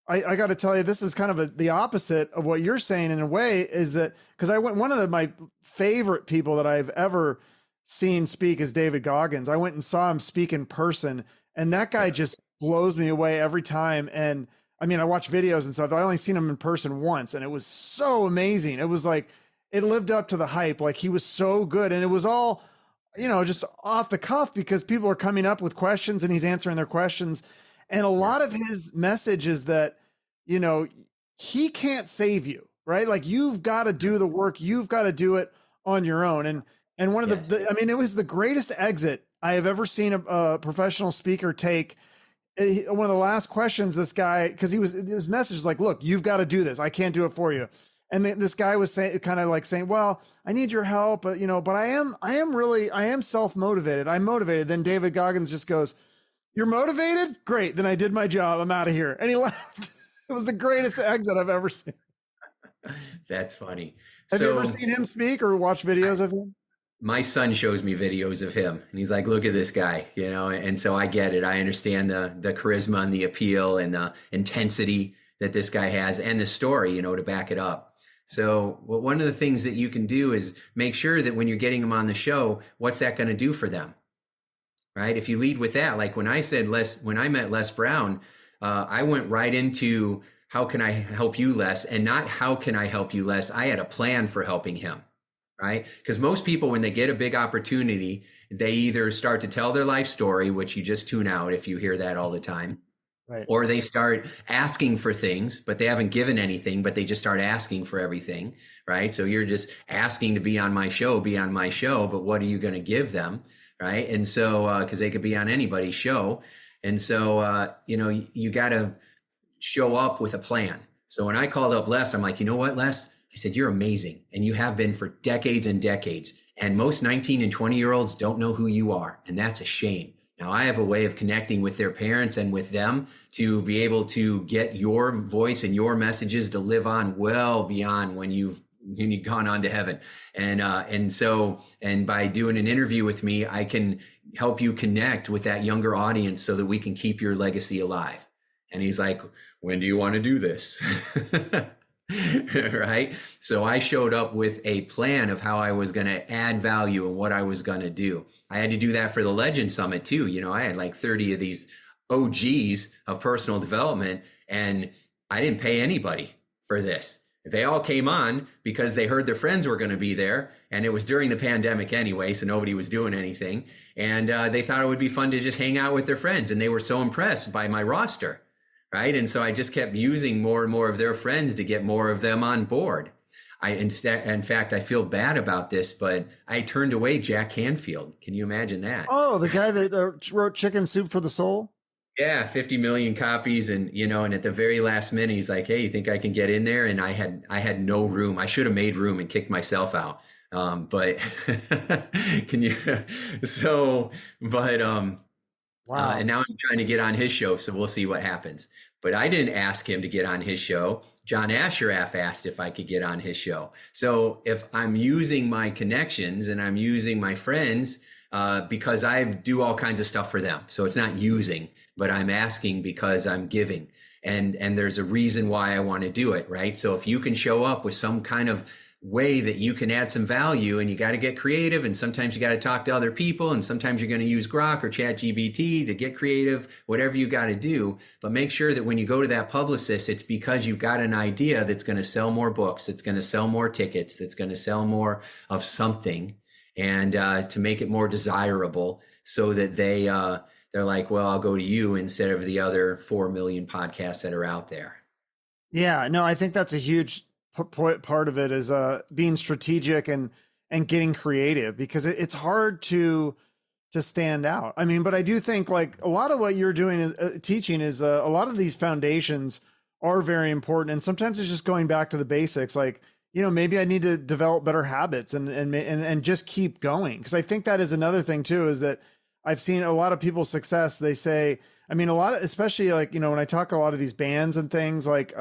I got to tell you, this is kind of the opposite of what you're saying in a way, is that because one of my favorite people that I've ever seen speak is David Goggins. I went and saw him speak in person, and that guy just blows me away every time. And I mean, I watch videos and stuff. I only seen him in person once, and it was so amazing. It was like, it lived up to the hype. Like he was so good, and it was all, just off the cuff because people are coming up with questions and he's answering their questions. And a lot of his message is that, he can't save you, right? Like you've got to do the work. You've got to do it on your own. And one of it was the greatest exit I have ever seen a professional speaker take. One of the last questions, this guy, because his message is like, look, you've got to do this. I can't do it for you. And this guy was saying, well, I need your help, but but I am self-motivated. I'm motivated. Then David Goggins just goes, you're motivated? Great. Then I did my job. I'm out of here. And he left. It was the greatest exit I've ever seen. That's funny. Have you ever seen him speak or watched videos of him? my son shows me videos of him and he's like, look at this guy, you know, and so I get it. I understand the charisma and the appeal and the intensity that this guy has and the story, you know, to back it up. So one of the things that you can do is make sure that when you're getting them on the show, what's that going to do for them? Right? If you lead with that, like when I met Les Brown, I went right into how can I help you, Les, and not how can I help you, Les. I had a plan for helping him. Right? Because most people, when they get a big opportunity, they either start to tell their life story, which you just tune out if you hear that all the time, Right. or they start asking for things, but they haven't given anything, but they just start asking for everything, right? So you're just asking to be on my show, but what are you going to give them, right? And so, because they could be on anybody's show. And so, you know, you got to show up with a plan. So when I called up Les, I'm like, you know what, Les? I said, you're amazing. And you have been for decades and decades. And most 19 and 20-year-olds don't know who you are. And that's a shame. Now, I have a way of connecting with their parents and with them to be able to get your voice and your messages to live on well beyond when you've gone on to heaven. And so by doing an interview with me, I can help you connect with that younger audience so that we can keep your legacy alive. And he's like, when do you want to do this? Right? So I showed up with a plan of how I was going to add value and what I was going to do. I had to do that for the Legend Summit too. You know, I had like 30 of these OGs of personal development and I didn't pay anybody for this. They all came on because they heard their friends were going to be there. And it was during the pandemic anyway, so nobody was doing anything. And they thought it would be fun to just hang out with their friends. And they were so impressed by my roster. Right. And so I just kept using more and more of their friends to get more of them on board. In fact, I feel bad about this, but I turned away Jack Canfield. Can you imagine that? Oh, the guy that wrote Chicken Soup for the Soul? Yeah, 50 million copies. And, you know, and at the very last minute, he's like, hey, you think I can get in there? And I had no room. I should have made room and kicked myself out. But can you? Wow. And now I'm trying to get on his show, so we'll see what happens. But I didn't ask him to get on his show. John Ashraf asked if I could get on his show. So if I'm using my connections and I'm using my friends, because I do all kinds of stuff for them. So it's not using, but I'm asking because I'm giving. And there's a reason why I want to do it, right? So if you can show up with some kind of way that you can add some value, and you got to get creative, and sometimes you got to talk to other people, and sometimes you're going to use Grok or ChatGPT to get creative, whatever you got to do. But make sure that when you go to that publicist, it's because you've got an idea that's going to sell more books, that's going to sell more tickets, that's going to sell more of something, and to make it more desirable, so that they're like, well, I'll go to you instead of the other 4 million podcasts that are out there. Yeah, no, I think that's a huge part of it is being strategic and getting creative, because it's hard to stand out. I mean, but I do think like a lot of what you're doing is teaching is a lot of these foundations are very important, and sometimes it's just going back to the basics. Like, you know, maybe I need to develop better habits and just keep going, because I think that is another thing too, is that I've seen a lot of people's success. They say, I mean, a lot of, especially like, you know, when I talk a lot of these bands and things like,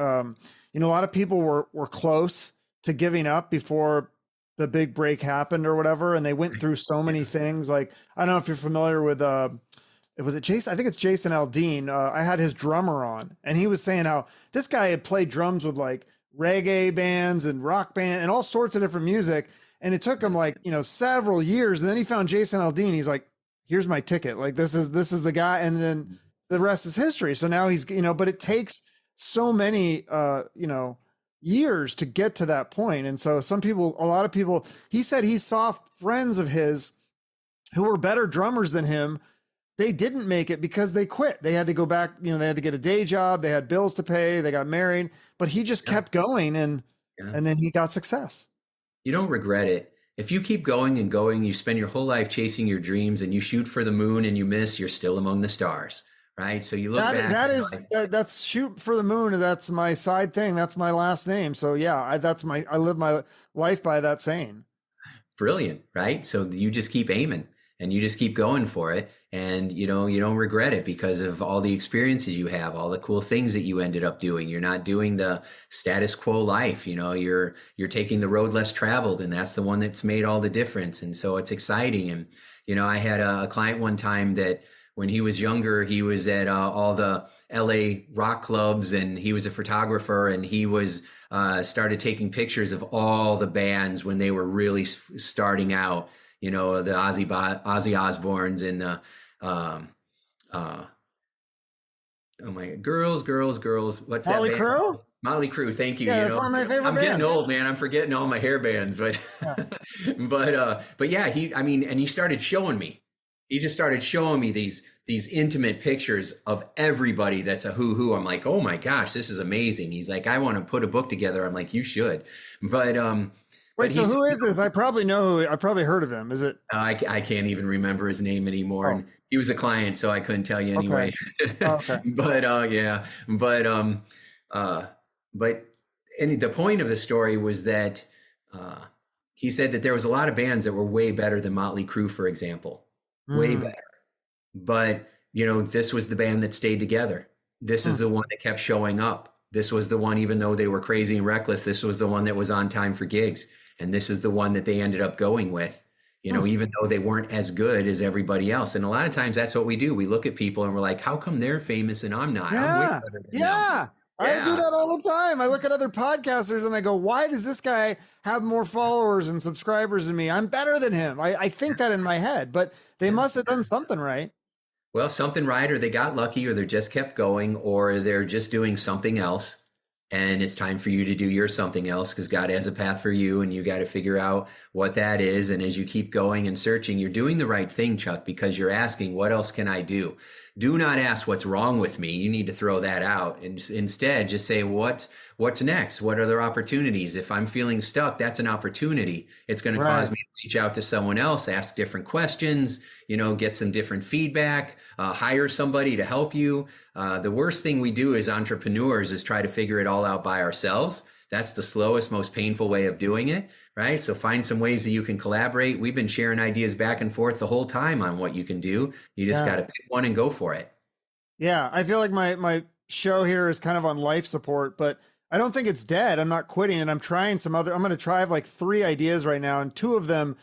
you know, a lot of people were close to giving up before the big break happened or whatever. And they went through so many things. Like, I don't know if you're familiar with, was it Jason? I think it's Jason Aldean. I had his drummer on, and he was saying how this guy had played drums with like reggae bands and rock band and all sorts of different music. And it took him like, you know, several years. And then he found Jason Aldean. He's like, here's my ticket. Like, this is the guy. And then the rest is history. So now he's, you know, but it takes so many, you know, years to get to that point. And so a lot of people, he said he saw friends of his who were better drummers than him. They didn't make it because they quit. They had to go back, you know, they had to get a day job. They had bills to pay. They got married, but he just kept going, and then he got success. You don't regret it. If you keep going and going, you spend your whole life chasing your dreams, and you shoot for the moon and you miss, you're still among the stars. Right. So you look back. That's Shoot for the Moon. That's my side thing. That's my last name. So yeah, I live my life by that saying. Brilliant. Right. So you just keep aiming and you just keep going for it. and you know, you don't regret it because of all the experiences you have, all the cool things that you ended up doing. You're not doing the status quo life, you know, you're taking the road less traveled, and that's the one that's made all the difference. And so it's exciting. And you know, I had a client one time that when he was younger, he was at all the LA rock clubs, and he was a photographer, and he was started taking pictures of all the bands when they were really starting out, you know, the Ozzy Osbournes and the oh my girls, what's Motley that band? Crue? Motley Crue, thank you. Yeah, You that's know, one of my favorite I'm getting bands. old, man. I'm forgetting all my hair bands, but Yeah. but yeah, and he started showing me. He just started showing me these intimate pictures of everybody that's a who. I'm like, oh my gosh, this is amazing. He's like, I want to put a book together. I'm like, you should. But Wait, so who is this? I probably know who. I probably heard of him. Is it? I can't even remember his name anymore. Oh, And he was a client, so I couldn't tell you okay. anyway. Oh, okay. But yeah, uh, but and the point of the story was that he said that there was a lot of bands that were way better than Motley Crue, for example, way Mm. better. But you know, this was the band that stayed together. This is the one that kept showing up. This was the one, even though they were crazy and reckless, this was the one that was on time for gigs. And this is the one that they ended up going with, you know, even though they weren't as good as everybody else. And a lot of times that's what we do. We look at people and we're like, how come they're famous and I'm not? I'm way Yeah. better than them. Yeah. I do Yeah. that all the time. I look at other podcasters and I go, why does this guy have more followers and subscribers than me? I'm better than him. I think that in my head, but they must have done something right. Well, something right, or they got lucky, or they just kept going, or they're just doing something else. And it's time for you to do your something else because God has a path for you, and you got to figure out what that is. And as you keep going and searching, you're doing the right thing, Chuck, because you're asking, what else can I do? Do not ask what's wrong with me. You need to throw that out. And instead, just say, what's next? What are there opportunities? If I'm feeling stuck, that's an opportunity. It's going to cause me to reach out to someone else, ask different questions, you know, get some different feedback, hire somebody to help you. The worst thing we do as entrepreneurs is try to figure it all out by ourselves. That's the slowest, most painful way of doing it, right? So find some ways that you can collaborate. We've been sharing ideas back and forth the whole time on what you can do. You just got to pick one and go for it. Yeah, I feel like my show here is kind of on life support, but I don't think it's dead. I'm not quitting, and I'm trying some other. I'm going to try. I have like 3 ideas right now, and 2 of them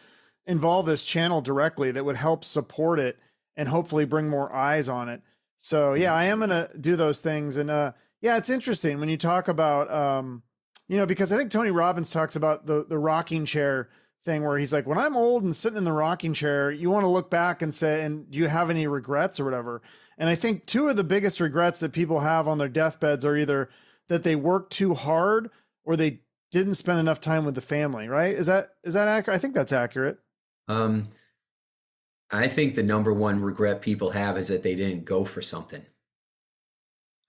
involve this channel directly that would help support it and hopefully bring more eyes on it. So yeah, I am going to do those things, and yeah, it's interesting when you talk about you know, because I think Tony Robbins talks about the rocking chair thing where he's like, when I'm old and sitting in the rocking chair, you want to look back and say, and do you have any regrets or whatever? And I think 2 of the biggest regrets that people have on their deathbeds are either that they worked too hard or they didn't spend enough time with the family, right? Is that accurate? I think that's accurate. I think the number one regret people have is that they didn't go for something.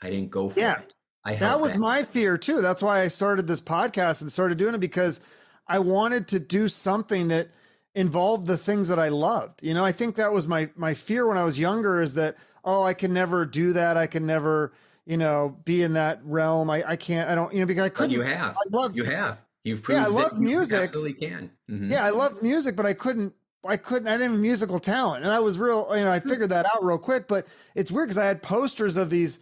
I didn't go for it. That was my fear too. That's why I started this podcast and started doing it, because I wanted to do something that involved the things that I loved. You know, I think that was my fear when I was younger, is that, oh, I can never do that. I can never, you know, be in that realm. I can't, I don't, you know, because I couldn't. You have. You've proved I love music. You absolutely can. Mm-hmm. Yeah, I love music, but I didn't have musical talent. And I was real, you know, I figured that out real quick, but it's weird because I had posters of these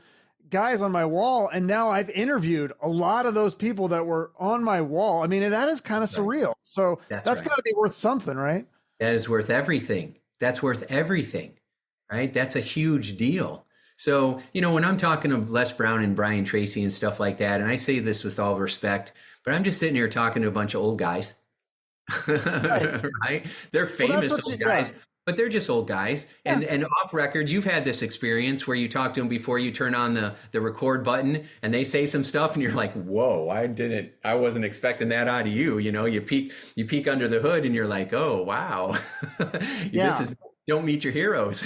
guys on my wall, and now I've interviewed a lot of those people that were on my wall. I mean, that is kind of surreal. So that's got to be worth something, right? That is worth everything. That's worth everything, right? That's a huge deal. So, you know, when I'm talking to Les Brown and Brian Tracy and stuff like that, and I say this with all respect, but I'm just sitting here talking to a bunch of old guys, right? They're famous old guys. But they're just old guys. Yeah. And off record, you've had this experience where you talk to them before you turn on the record button and they say some stuff and you're like, whoa, I wasn't expecting that out of you. You know, you peek under the hood and you're like, oh, wow. Don't meet your heroes.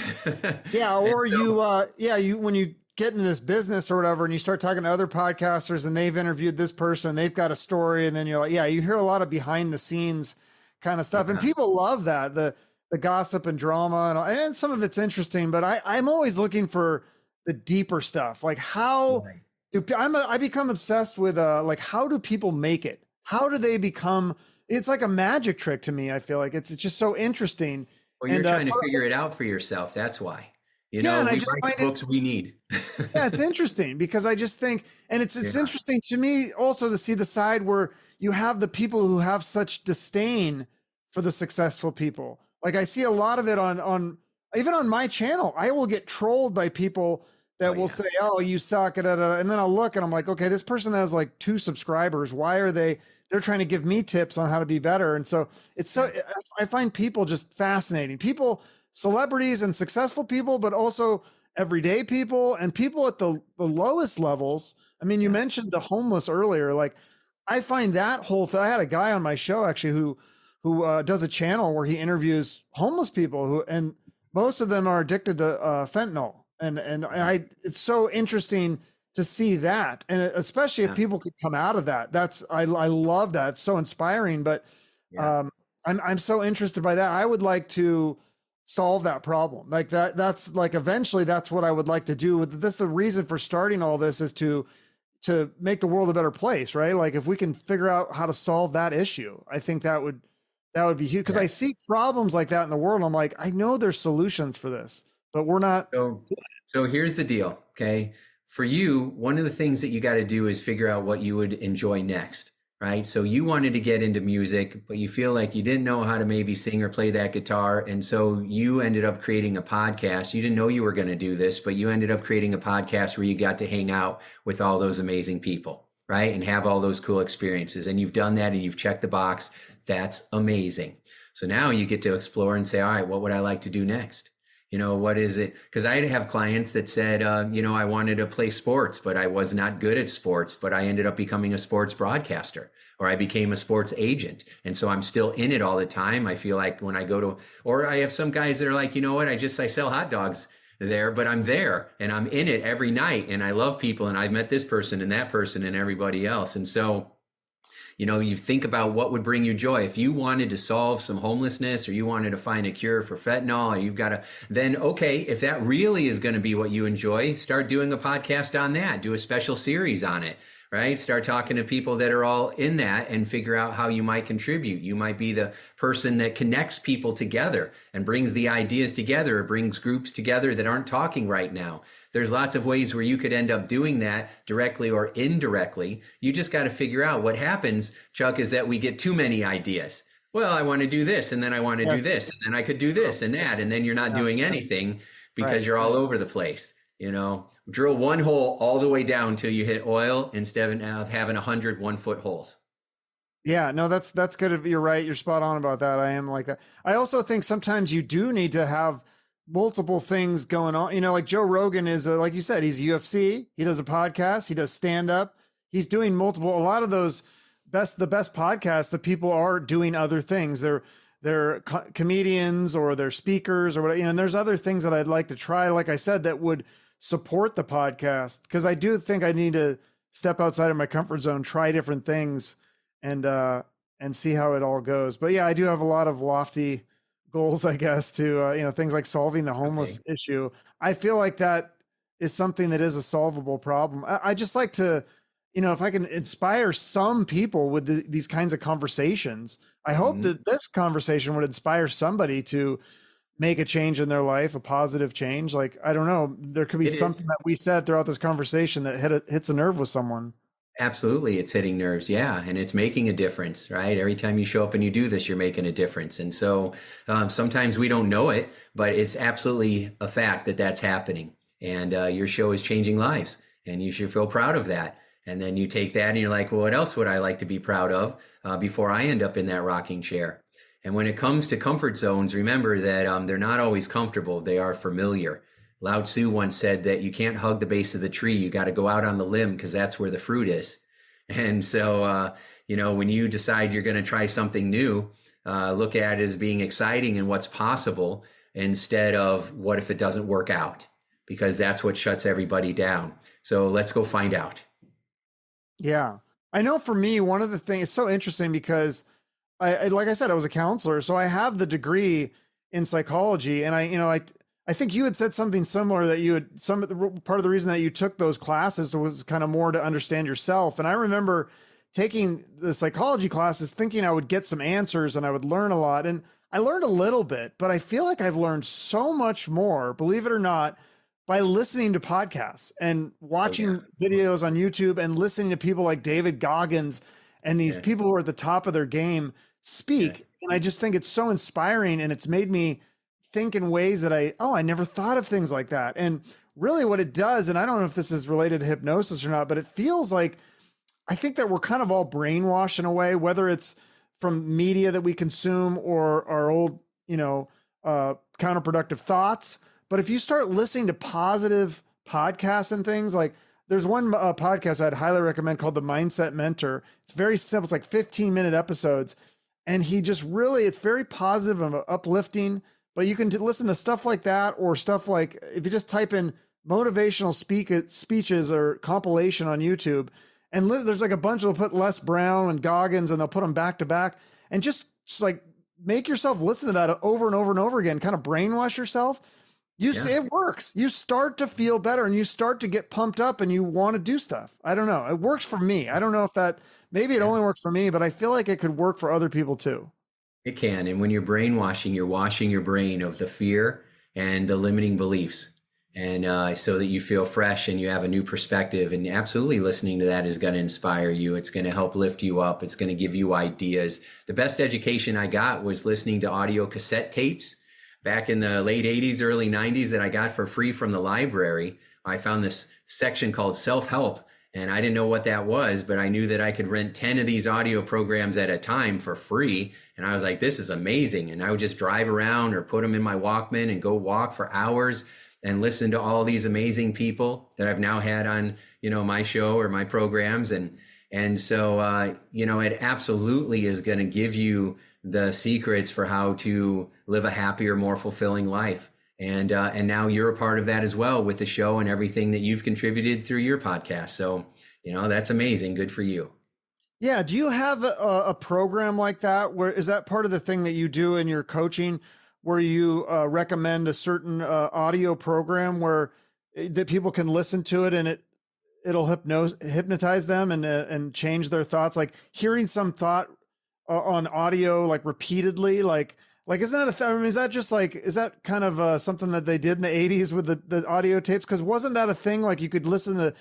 Yeah. Or you when you get into this business or whatever, and you start talking to other podcasters and they've interviewed this person, they've got a story. And then you're like, yeah, you hear a lot of behind the scenes kind of stuff. And people love that. The gossip and drama and some of it's interesting, but I'm always looking for the deeper stuff. Like I become obsessed with like, how do people make it? How do they become? It's like a magic trick to me. I feel like it's just so interesting. Well, you're And trying so to figure it out for yourself. That's why. yeah, and I We just write find the it, books we need. yeah, it's interesting because I just think, and it's Yeah. interesting to me also to see the side where you have the people who have such disdain for the successful people. Like I see a lot of it on even on my channel. I will get trolled by people Oh that will yeah. say, "Oh, you suck," and then I'll look and I'm like, "Okay, this person has like 2 subscribers. Why are they? They're trying to give me tips on how to be better." And so it's so Yeah. I find people just fascinating. People, celebrities and successful people, but also everyday people and people at the lowest levels. I mean, you Yeah. mentioned the homeless earlier. Like, I find that whole thing. I had a guy on my show actually who does a channel where he interviews homeless people who, and most of them are addicted to fentanyl. And I, it's so interesting to see that, and especially if Yeah. people could come out of that. That's I love that. It's so inspiring. But Yeah. um, I'm so interested by that. I would like to solve that problem like that. That's like eventually that's what I would like to do with this. The reason for starting all this is to make the world a better place, right? Like if we can figure out how to solve that issue, I think that would be huge because Yeah. I see problems like that in the world. I'm like, I know there's solutions for this, but we're not. So, so here's the deal. Okay. For you, one of the things that you got to do is figure out what you would enjoy next, right? So you wanted to get into music, but you feel like you didn't know how to maybe sing or play that guitar. And so you ended up creating a podcast. You didn't know you were going to do this, but you ended up creating a podcast where you got to hang out with all those amazing people, right? And have all those cool experiences. And you've done that and you've checked the box. That's amazing. So now you get to explore and say, all right, what would I like to do next? What is it? Because I have clients that said, I wanted to play sports, but I was not good at sports, but I ended up becoming a sports broadcaster or I became a sports agent. And so I'm still in it all the time. I feel like when I go to, or I have some guys that are like, you know what? I sell hot dogs there, but I'm there and I'm in it every night and I love people and I've met this person and that person and everybody else. And so you think about what would bring you joy. If you wanted to solve some homelessness or you wanted to find a cure for fentanyl, or you've got to, then okay, if that really is going to be what you enjoy, start doing a podcast on that, do a special series on it, right? Start talking to people that are all in that and figure out how you might contribute. You might be the person that connects people together and brings the ideas together or brings groups together that aren't talking right now. There's lots of ways where you could end up doing that directly or indirectly. You just got to figure out what happens, Chuck, is that we get too many ideas. Well, I want to do this, and then I want to do this, and then I could do this and that, and then you're not doing anything because you're all over the place. Drill one hole all the way down till you hit oil instead of having 100 1-foot holes. Yeah, no, that's good. You're right. You're spot on about that. I am like that. I also think sometimes you do need to have multiple things going on. Like Joe Rogan is, like you said, he's UFC. He does a podcast. He does stand up. He's doing multiple. A lot of those the best podcasts, the people are doing other things. They're comedians or they're speakers or whatever. And there's other things that I'd like to try. Like I said, that would support the podcast because I do think I need to step outside of my comfort zone, try different things, and see how it all goes. But yeah, I do have a lot of lofty goals, I guess, to things like solving the homeless issue. I feel like that is something that is a solvable problem. I just like to, if I can inspire some people with these kinds of conversations. I hope that this conversation would inspire somebody to make a change in their life, a positive change. Like, I don't know, there could be something that we said throughout this conversation that hits a nerve with someone. Absolutely. It's hitting nerves. Yeah. And it's making a difference, right? Every time you show up and you do this, you're making a difference. And so sometimes we don't know it, but it's absolutely a fact that that's happening. And your show is changing lives and you should feel proud of that. And then you take that and you're like, well, what else would I like to be proud of before I end up in that rocking chair? And when it comes to comfort zones, remember that they're not always comfortable. They are familiar. Lao Tzu once said that you can't hug the base of the tree. You got to go out on the limb because that's where the fruit is. And so, when you decide you're going to try something new, look at it as being exciting and what's possible instead of what if it doesn't work out, because that's what shuts everybody down. So let's go find out. Yeah. I know for me, one of the things, it's so interesting because I like I said, I was a counselor, so I have the degree in psychology. And I think you had said something similar that you had part of the reason that you took those classes was kind of more to understand yourself. And I remember taking the psychology classes thinking I would get some answers and I would learn a lot. And I learned a little bit, but I feel like I've learned so much more, believe it or not, by listening to podcasts and Oh yeah. watching videos on YouTube and listening to people like David Goggins and these Yes. people who are at the top of their game Yes. speak. And I just think it's so inspiring, and it's made me think in ways that I never thought of things like that. And really what it does, and I don't know if this is related to hypnosis or not, but it feels like I think that we're kind of all brainwashed in a way, whether it's from media that we consume or our old, counterproductive thoughts. But if you start listening to positive podcasts and things, like there's one podcast I'd highly recommend called The Mindset Mentor. It's very simple. It's like 15-minute episodes. And he just really, it's very positive and uplifting, but you can listen to stuff like that, or stuff like, if you just type in motivational speeches or compilation on YouTube, and there's like a bunch, they'll put Les Brown and Goggins and they'll put them back to back, and just like make yourself listen to that over and over and over again, kind of brainwash yourself. See, it works. You start to feel better and you start to get pumped up and you want to do stuff. I don't know. It works for me. I don't know if maybe it only works for me, but I feel like it could work for other people too. It can. And when you're brainwashing, you're washing your brain of the fear and the limiting beliefs. And so that you feel fresh and you have a new perspective. And absolutely listening to that is going to inspire you. It's going to help lift you up. It's going to give you ideas. The best education I got was listening to audio cassette tapes back in the late 80s, early 90s that I got for free from the library. I found this section called self-help, and I didn't know what that was, but I knew that I could rent 10 of these audio programs at a time for free. And I was like, this is amazing. And I would just drive around or put them in my Walkman and go walk for hours and listen to all these amazing people that I've now had on, my show or my programs. And so, it absolutely is going to give you the secrets for how to live a happier, more fulfilling life. And now you're a part of that as well with the show and everything that you've contributed through your podcast. So, that's amazing. Good for you. Yeah. Do you have a program like that? Where is that part of the thing that you do in your coaching, where you recommend a certain audio program that people can listen to it and it'll hypnotize them and change their thoughts? Like hearing some thought on audio, like repeatedly, like isn't that is that just like, is that kind of something that they did in the 80s with the audio tapes? Because wasn't that a thing, like you could listen to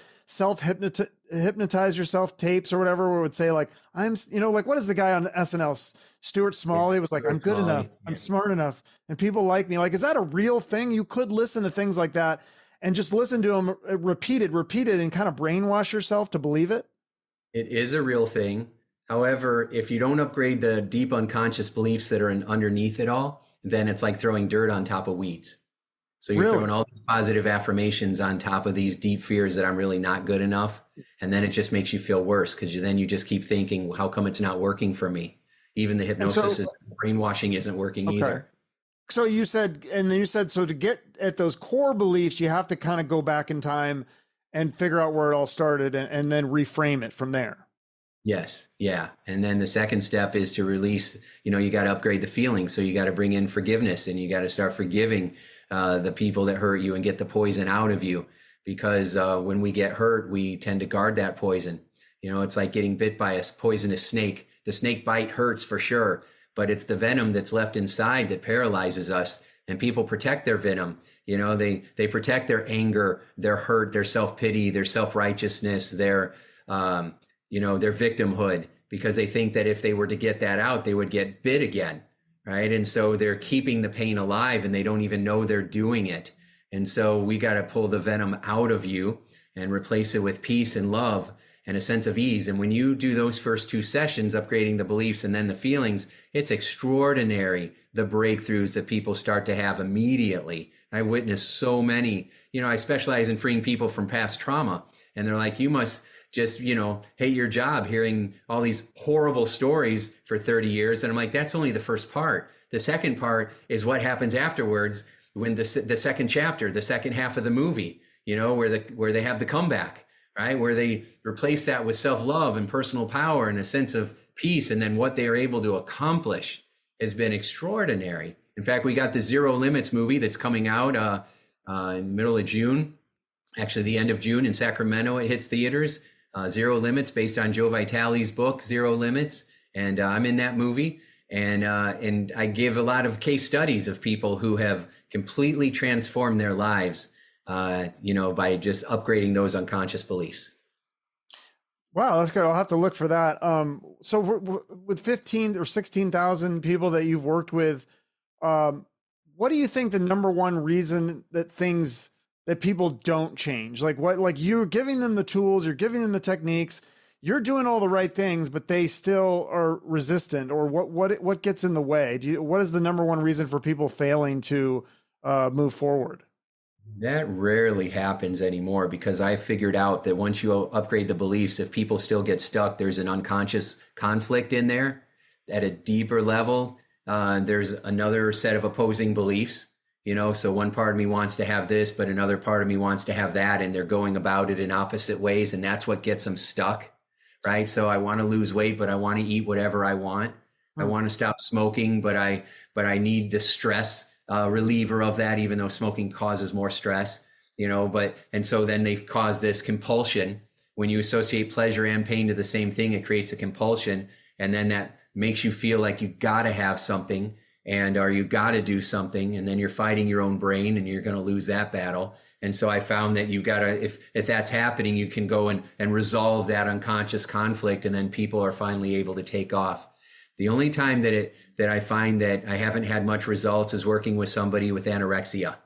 hypnotize yourself tapes or whatever, where it would say like, like what is the guy on SNL, Stuart Smalley, was like, I'm good enough, I'm smart enough, and people like me. Like, is that a real thing? You could listen to things like that and just listen to them repeated and kind of brainwash yourself to believe it? It is a real thing. However, if you don't upgrade the deep unconscious beliefs that are underneath it all, then it's like throwing dirt on top of weeds. So you're throwing all these positive affirmations on top of these deep fears that I'm really not good enough. And then it just makes you feel worse, because then you just keep thinking, well, how come it's not working for me? Even the hypnosis brainwashing isn't working either. So you said, so to get at those core beliefs, you have to kind of go back in time and figure out where it all started and then reframe it from there. Yes. Yeah. And then the second step is to release, you got to upgrade the feeling. So you got to bring in forgiveness, and you got to start forgiving the people that hurt you and get the poison out of you. Because when we get hurt, we tend to guard that poison. It's like getting bit by a poisonous snake. The snake bite hurts for sure, but it's the venom that's left inside that paralyzes us. And people protect their venom. They protect their anger, their hurt, their self-pity, their self-righteousness, their victimhood, because they think that if they were to get that out, they would get bit again, right? And so they're keeping the pain alive and they don't even know they're doing it. And so we got to pull the venom out of you and replace it with peace and love and a sense of ease. And when you do those first two sessions, upgrading the beliefs and then the feelings, it's extraordinary, the breakthroughs that people start to have immediately. I've witnessed so many, I specialize in freeing people from past trauma, and they're like, you must just, hate your job hearing all these horrible stories for 30 years. And I'm like, that's only the first part. The second part is what happens afterwards, when the second chapter, the second half of the movie, where they have the comeback, right? Where they replace that with self-love and personal power and a sense of peace. And then what they are able to accomplish has been extraordinary. In fact, we got the Zero Limits movie that's coming out in the middle of June, actually the end of June in Sacramento. It hits theaters. Zero Limits, based on Joe Vitale's book, Zero Limits. And I'm in that movie. And I give a lot of case studies of people who have completely transformed their lives, by just upgrading those unconscious beliefs. Wow, that's good. I'll have to look for that. So with 15 or 16,000 people that you've worked with, what do you think the number one reason that people don't change? Like you're giving them the tools, you're giving them the techniques, you're doing all the right things, but they still are resistant, or what gets in the way? What is the number one reason for people failing to move forward? That rarely happens anymore, because I figured out that once you upgrade the beliefs, if people still get stuck, there's an unconscious conflict in there at a deeper level. There's another set of opposing beliefs, so one part of me wants to have this, but another part of me wants to have that, and they're going about it in opposite ways. And that's what gets them stuck, right? So I want to lose weight, but I want to eat whatever I want. I want to stop smoking, but I need the stress reliever of that, even though smoking causes more stress, and so then they've caused this compulsion. When you associate pleasure and pain to the same thing, it creates a compulsion. And then that makes you feel like you got to have something, or you got to do something. And then you're fighting your own brain, and you're going to lose that battle. And so I found that you've got to, if that's happening, you can go and resolve that unconscious conflict. And then people are finally able to take off. The only time that I find that I haven't had much results is working with somebody with anorexia.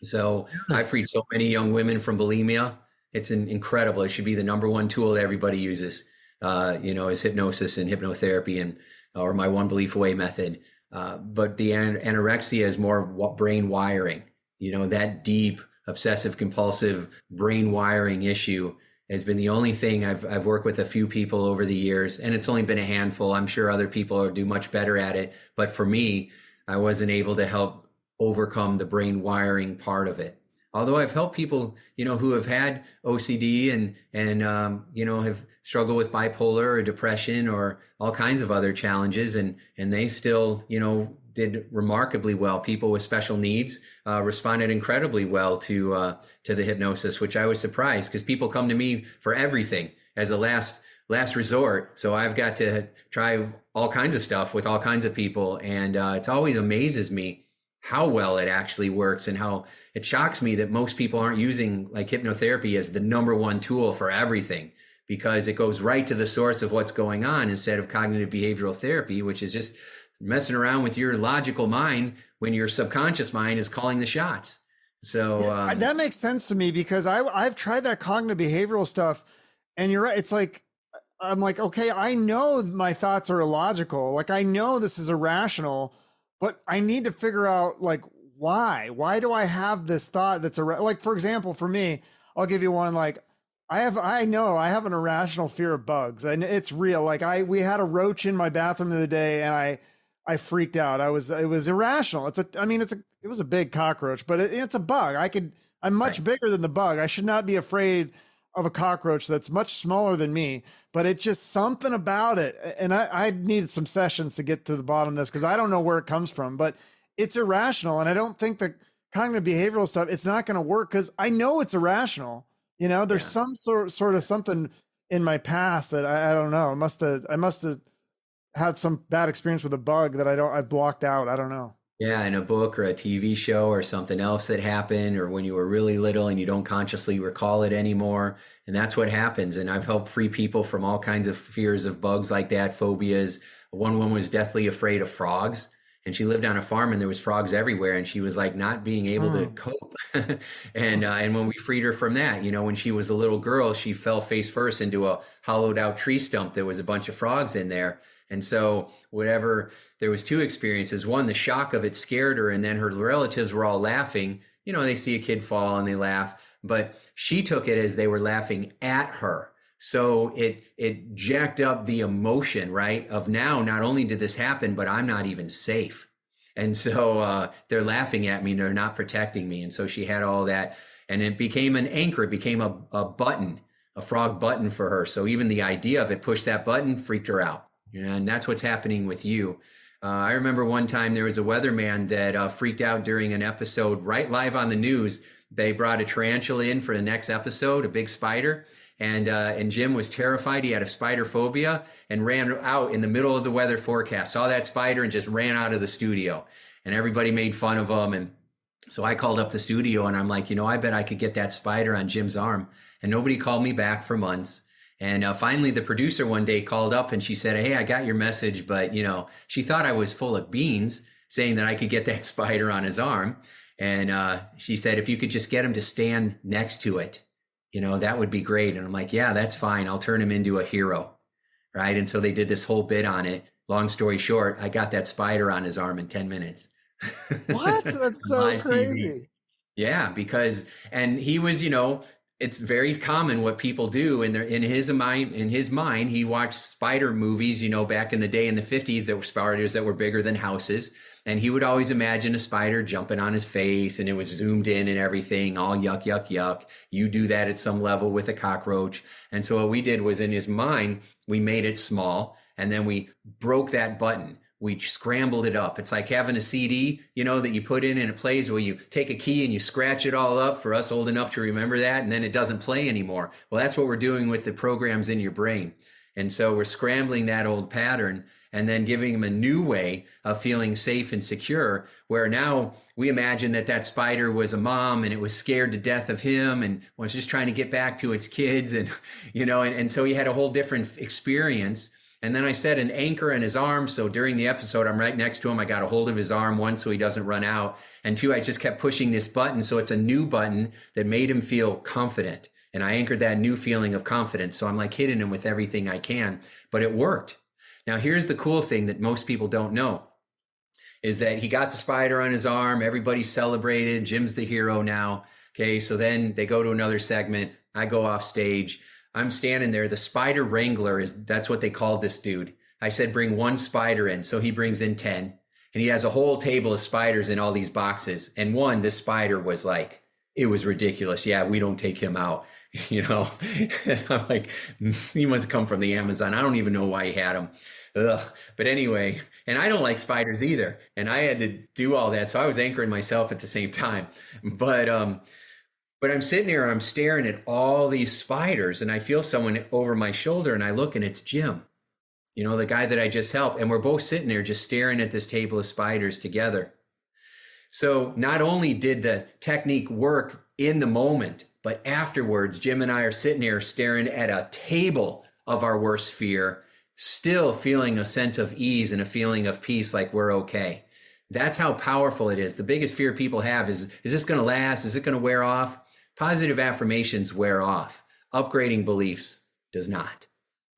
So I've freed so many young women from bulimia. It's incredible. It should be the number one tool that everybody uses, is hypnosis and hypnotherapy or my one belief away method. But the anorexia is more brain wiring, that deep obsessive compulsive brain wiring issue has been the only thing. I've worked with a few people over the years, and it's only been a handful. I'm sure other people do much better at it. But for me, I wasn't able to help overcome the brain wiring part of it. Although I've helped people, who have had OCD and have struggled with bipolar or depression or all kinds of other challenges, and they still, did remarkably well. People with special needs responded incredibly well to the hypnosis, which I was surprised, because people come to me for everything as a last resort. So I've got to try all kinds of stuff with all kinds of people, and it always amazes me how well it actually works, and how it shocks me that most people aren't using like hypnotherapy as the number one tool for everything, because it goes right to the source of what's going on, instead of cognitive behavioral therapy, which is just messing around with your logical mind when your subconscious mind is calling the shots. So that makes sense to me, because I've tried that cognitive behavioral stuff, and you're right. It's like, I'm like, okay, I know my thoughts are illogical. Like, I know this is irrational, but I need to figure out, like, why do I have this thought that's like, for example, for me, I'll give you one. Like, I know I have an irrational fear of bugs, and it's real. Like, we had a roach in my bathroom the other day, and I freaked out. It was irrational. It was a big cockroach, but it's a bug. I'm much bigger than the bug. I should not be afraid of a cockroach that's much smaller than me, but it's just something about it. And I needed some sessions to get to the bottom of this, because I don't know where it comes from, but it's irrational. And I don't think the cognitive behavioral stuff, it's not going to work, because I know it's irrational. There's some sort of something in my past that I don't know. I must have had some bad experience with a bug that I've blocked out. I don't know. Yeah, in a book or a TV show or something else that happened, or when you were really little and you don't consciously recall it anymore. And that's what happens. And I've helped free people from all kinds of fears of bugs like that, phobias. One woman was deathly afraid of frogs, and she lived on a farm and there was frogs everywhere, and she was like not being able to cope. And when we freed her from that, when she was a little girl, she fell face first into a hollowed out tree stump. There was a bunch of frogs in there. And so there was two experiences. One, the shock of it scared her, and then her relatives were all laughing. They see a kid fall and they laugh, but she took it as they were laughing at her. So it jacked up the emotion, right? Of now, not only did this happen, but I'm not even safe. And so they're laughing at me and they're not protecting me. And so she had all that, and it became an anchor. It became a button, a frog button for her. So even the idea of it, push that button, freaked her out. And that's what's happening with you. I remember one time there was a weatherman that freaked out during an episode right live on the news. They brought a tarantula in for the next episode, a big spider, and Jim was terrified. He had a spider phobia and ran out in the middle of the weather forecast, saw that spider and just ran out of the studio. And everybody made fun of him. And so I called up the studio and I'm like, I bet I could get that spider on Jim's arm. And nobody called me back for months. And finally, the producer one day called up and she said, "Hey, I got your message," but she thought I was full of beans, saying that I could get that spider on his arm. And she said, "If you could just get him to stand next to it, that would be great." And I'm like, "Yeah, that's fine. I'll turn him into a hero." Right. And so they did this whole bit on it. Long story short, I got that spider on his arm in 10 minutes. What? That's so crazy. Yeah, and he was, it's very common what people do in his mind, he watched spider movies, back in the day in the 50s, that were spiders that were bigger than houses. And he would always imagine a spider jumping on his face and it was zoomed in and everything, all yuck, yuck, yuck. You do that at some level with a cockroach. And so what we did was, in his mind, we made it small and then we broke that button. We scrambled it up. It's like having a CD, that you put in and it plays, where you take a key and you scratch it all up, for us old enough to remember that, and then it doesn't play anymore. Well, that's what we're doing with the programs in your brain. And so we're scrambling that old pattern and then giving them a new way of feeling safe and secure, where now we imagine that spider was a mom and it was scared to death of him and was just trying to get back to its kids. And, and so he had a whole different experience. And then I set an anchor in his arm. So during the episode, I'm right next to him. I got a hold of his arm, one, so he doesn't run out. And two, I just kept pushing this button. So it's a new button that made him feel confident. And I anchored that new feeling of confidence. So I'm like hitting him with everything I can, but it worked. Now, here's the cool thing that most people don't know, is that he got the spider on his arm. Everybody celebrated. Jim's the hero now. Okay. So then they go to another segment. I go off stage. I'm standing there. The spider wrangler that's what they called this dude. I said, "Bring one spider in." So he brings in 10 and he has a whole table of spiders in all these boxes. And this spider was like, it was ridiculous. Yeah, we don't take him out, And I'm like, he must come from the Amazon. I don't even know why he had him. Ugh. But anyway, and I don't like spiders either. And I had to do all that. So I was anchoring myself at the same time. But I'm sitting here, I'm staring at all these spiders and I feel someone over my shoulder and I look and it's Jim, the guy that I just helped. And we're both sitting there just staring at this table of spiders together. So not only did the technique work in the moment, but afterwards, Jim and I are sitting here staring at a table of our worst fear, still feeling a sense of ease and a feeling of peace, like we're okay. That's how powerful it is. The biggest fear people have is this going to last? Is it going to wear off? Positive affirmations wear off. Upgrading beliefs does not.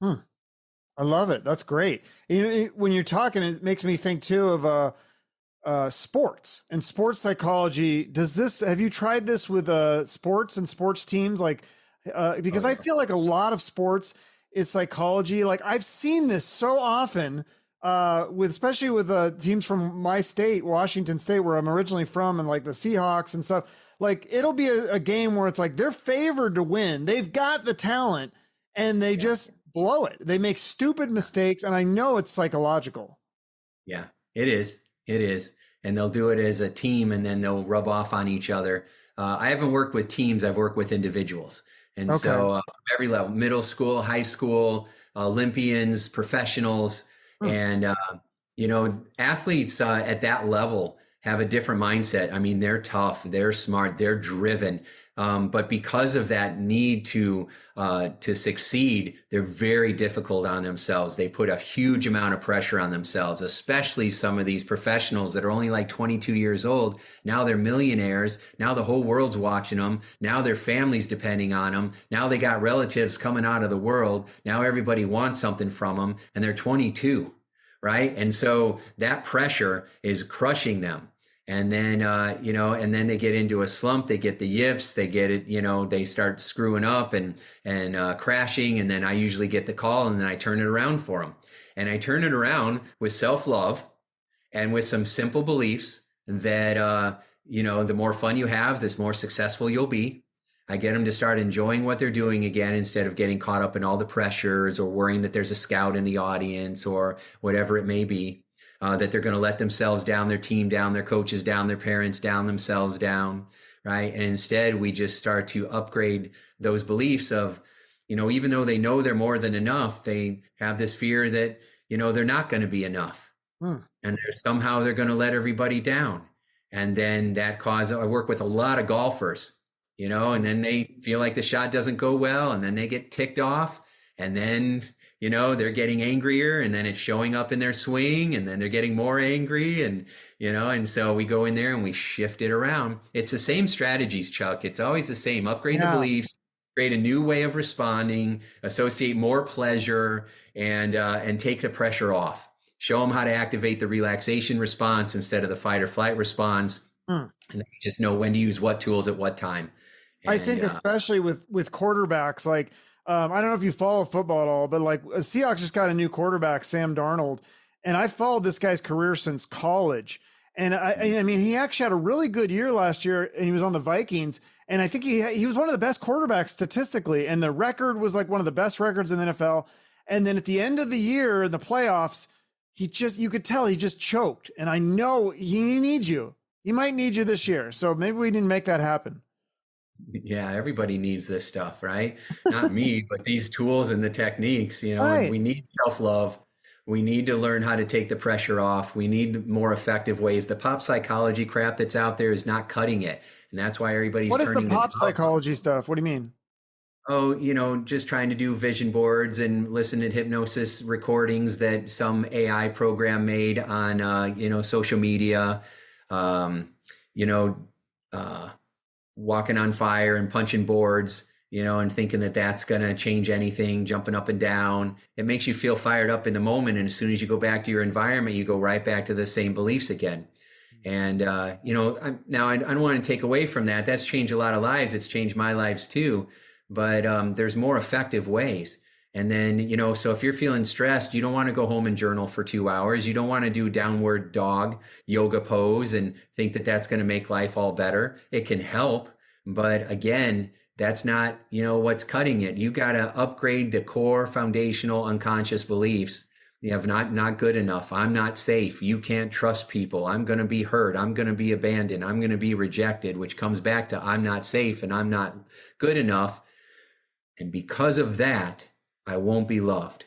I love it. That's great. When you're talking, it makes me think too of sports and sports psychology. Have you tried this with sports and sports teams? Because I feel like a lot of sports is psychology. Like I've seen this so often especially with teams from my state, Washington State, where I'm originally from, and like the Seahawks and stuff. Like it'll be a game where it's like they're favored to win. They've got the talent and they just blow it. They make stupid mistakes. And I know it's psychological. Yeah, it is. It is. And they'll do it as a team and then they'll rub off on each other. I haven't worked with teams. I've worked with individuals. And so every level, middle school, high school, Olympians, professionals, and, athletes at that level have a different mindset. I mean, they're tough, they're smart, they're driven. But because of that need to succeed, they're very difficult on themselves. They put a huge amount of pressure on themselves, especially some of these professionals that are only like 22 years old. Now they're millionaires. Now the whole world's watching them. Now their family's depending on them. Now they got relatives coming out of the world. Now everybody wants something from them and they're 22, right? And so that pressure is crushing them. And then, and then they get into a slump, they get the yips, they get it, they start screwing up and crashing. And then I usually get the call and then I turn it around for them. And I turn it around with self-love and with some simple beliefs that, the more fun you have, the more successful you'll be. I get them to start enjoying what they're doing again, instead of getting caught up in all the pressures or worrying that there's a scout in the audience or whatever it may be. That they're going to let themselves down, their team down, their coaches down, their parents down, themselves down, right? And instead, we just start to upgrade those beliefs of, even though they know they're more than enough, they have this fear that, they're not going to be enough. Hmm. And somehow they're going to let everybody down. And then I work with a lot of golfers, and then they feel like the shot doesn't go well, and then they get ticked off, and then, they're getting angrier, and then it's showing up in their swing, and then they're getting more angry. And so we go in there and we shift it around. It's the same strategies, Chuck. It's always the same. Upgrade the beliefs, create a new way of responding, associate more pleasure, and take the pressure off. Show them how to activate the relaxation response instead of the fight or flight response. And then you just know when to use what tools at what time. I think especially with quarterbacks, like, I don't know if you follow football at all, but like Seahawks just got a new quarterback, Sam Darnold. And I followed this guy's career since college. And I mean, he actually had a really good year last year, and he was on the Vikings. And I think he was one of the best quarterbacks statistically. And the record was like one of the best records in the NFL. And then at the end of the year in the playoffs, you could tell he just choked. And I know he needs you. He might need you this year. So maybe we didn't make that happen. Yeah, everybody needs this stuff, right? Not me, but these tools and the techniques, Right. And we need self-love. We need to learn how to take the pressure off. We need more effective ways. The pop psychology crap that's out there is not cutting it. And that's why everybody's What is the turning to pop psychology stuff? What do you mean? Oh, just trying to do vision boards and listen to hypnosis recordings that some AI program made on, social media, walking on fire and punching boards, and thinking that that's going to change anything, jumping up and down. It makes you feel fired up in the moment. And as soon as you go back to your environment, you go right back to the same beliefs again. And, I don't want to take away from that. That's changed a lot of lives. It's changed my lives too. But there's more effective ways. And then, so if you're feeling stressed, you don't want to go home and journal for 2 hours. You don't want to do downward dog yoga pose and think that that's going to make life all better. It can help. But again, that's not, what's cutting it. You got to upgrade the core foundational unconscious beliefs. You have not good enough. I'm not safe. You can't trust people. I'm going to be hurt. I'm going to be abandoned. I'm going to be rejected, which comes back to I'm not safe and I'm not good enough. And because of that, I won't be loved,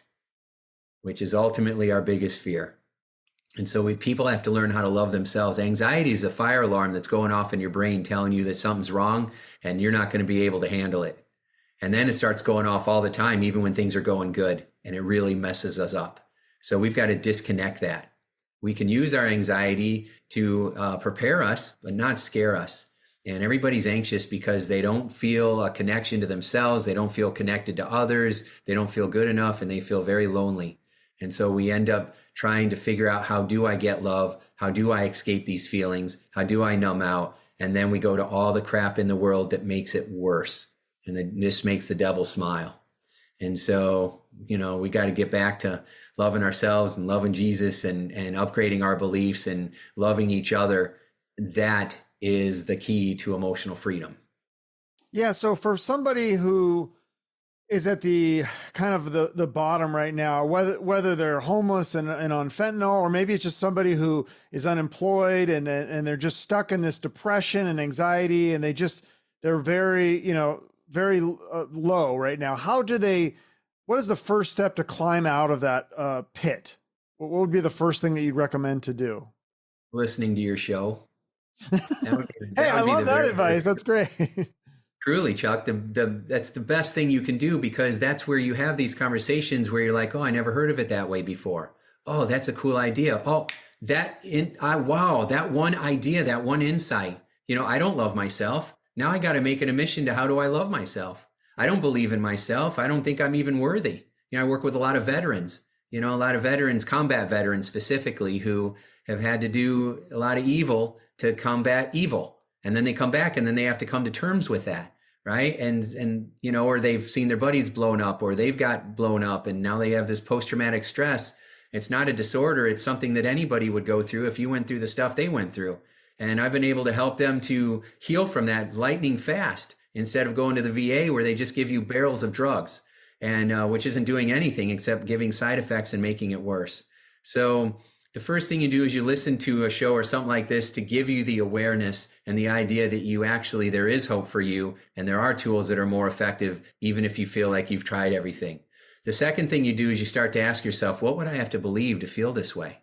which is ultimately our biggest fear. And so people have to learn how to love themselves. Anxiety is a fire alarm that's going off in your brain telling you that something's wrong and you're not going to be able to handle it. And then it starts going off all the time, even when things are going good, and it really messes us up. So we've got to disconnect that. We can use our anxiety to prepare us, but not scare us. And everybody's anxious because they don't feel a connection to themselves. They don't feel connected to others. They don't feel good enough, and they feel very lonely. And so we end up trying to figure out, how do I get love? How do I escape these feelings? How do I numb out? And then we go to all the crap in the world that makes it worse. And this makes the devil smile. And so, we got to get back to loving ourselves and loving Jesus and upgrading our beliefs and loving each other. That is the key to emotional freedom. Yeah. So for somebody who is at the kind of the bottom right now, whether they're homeless and on fentanyl, or maybe it's just somebody who is unemployed and they're just stuck in this depression and anxiety, and they're very, very low right now. What is the first step to climb out of that pit? What would be the first thing that you'd recommend to do? Listening to your show. Hey, I love that advice. That's great. Truly, Chuck, that's the best thing you can do, because that's where you have these conversations where you're like, oh, I never heard of it that way before. Oh, that's a cool idea. Oh, wow, that one idea, that one insight. I don't love myself. Now I got to make it a mission to, how do I love myself? I don't believe in myself. I don't think I'm even worthy. I work with a lot of veterans, a lot of veterans, combat veterans specifically, who have had to do a lot of evil to combat evil. And then they come back and then they have to come to terms with that. Right. And, or they've seen their buddies blown up, or they've got blown up, and now they have this post-traumatic stress. It's not a disorder. It's something that anybody would go through if you went through the stuff they went through. And I've been able to help them to heal from that lightning fast, instead of going to the VA where they just give you barrels of drugs, and which isn't doing anything except giving side effects and making it worse. So The first thing you do is you listen to a show or something like this to give you the awareness and the idea that you actually, there is hope for you and there are tools that are more effective, even if you feel like you've tried everything. The second thing you do is you start to ask yourself, what would I have to believe to feel this way?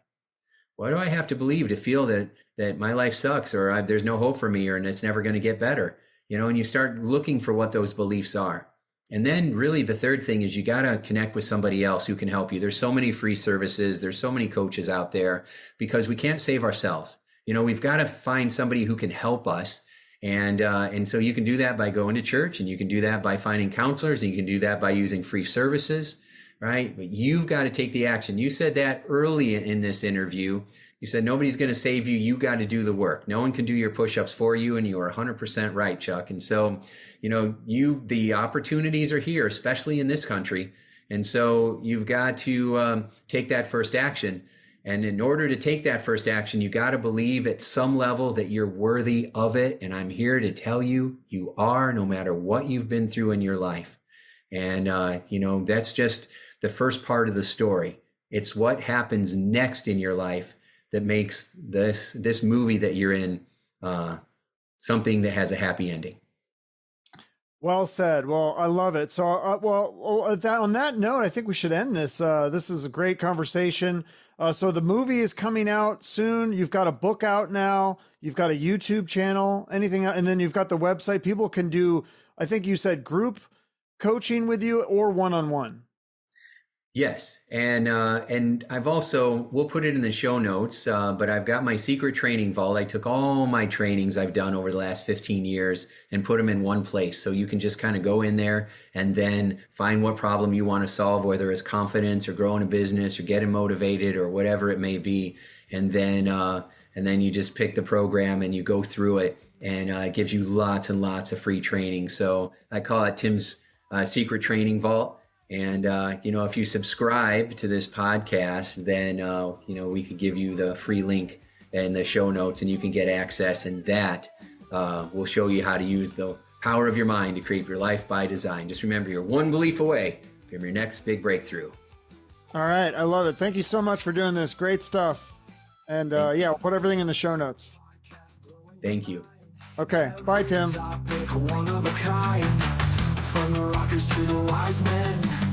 What do I have to believe to feel that my life sucks, or there's no hope for me, or and it's never going to get better? And you start looking for what those beliefs are. And then really the third thing is you got to connect with somebody else who can help you. There's so many free services. There's so many coaches out there, because we can't save ourselves. We've got to find somebody who can help us. And so you can do that by going to church, and you can do that by finding counselors, and you can do that by using free services, right? But you've got to take the action. You said that early in this interview. You said nobody's going to save you. You got to do the work. No one can do your push-ups for you, and you are 100% right, Chuck. And so, the opportunities are here, especially in this country. And so you've got to take that first action. And in order to take that first action, you got to believe at some level that you're worthy of it. And I'm here to tell you, you are, no matter what you've been through in your life. And, that's just the first part of the story. It's what happens next in your life that makes this movie that you're in something that has a happy ending. Well said. Well, I love it. So, on that note, I think we should end this. This is a great conversation. So the movie is coming out soon. You've got a book out now. You've got a YouTube channel, anything, and then you've got the website. People can do, I think you said, group coaching with you or one-on-one. Yes. And I've also, we'll put it in the show notes, but I've got my secret training vault. I took all my trainings I've done over the last 15 years and put them in one place. So you can just kind of go in there and then find what problem you want to solve, whether it's confidence or growing a business or getting motivated or whatever it may be. And then you just pick the program and you go through it, and it gives you lots and lots of free training. So I call it Tim's secret training vault. And, if you subscribe to this podcast, then, we could give you the free link in the show notes, and you can get access. And that will show you how to use the power of your mind to create your life by design. Just remember, you're one belief away from your next big breakthrough. All right. I love it. Thank you so much for doing this. Great stuff. And we'll put everything in the show notes. Thank you. Okay. Bye, Tim. One of a kind. From the rockers to the wise men.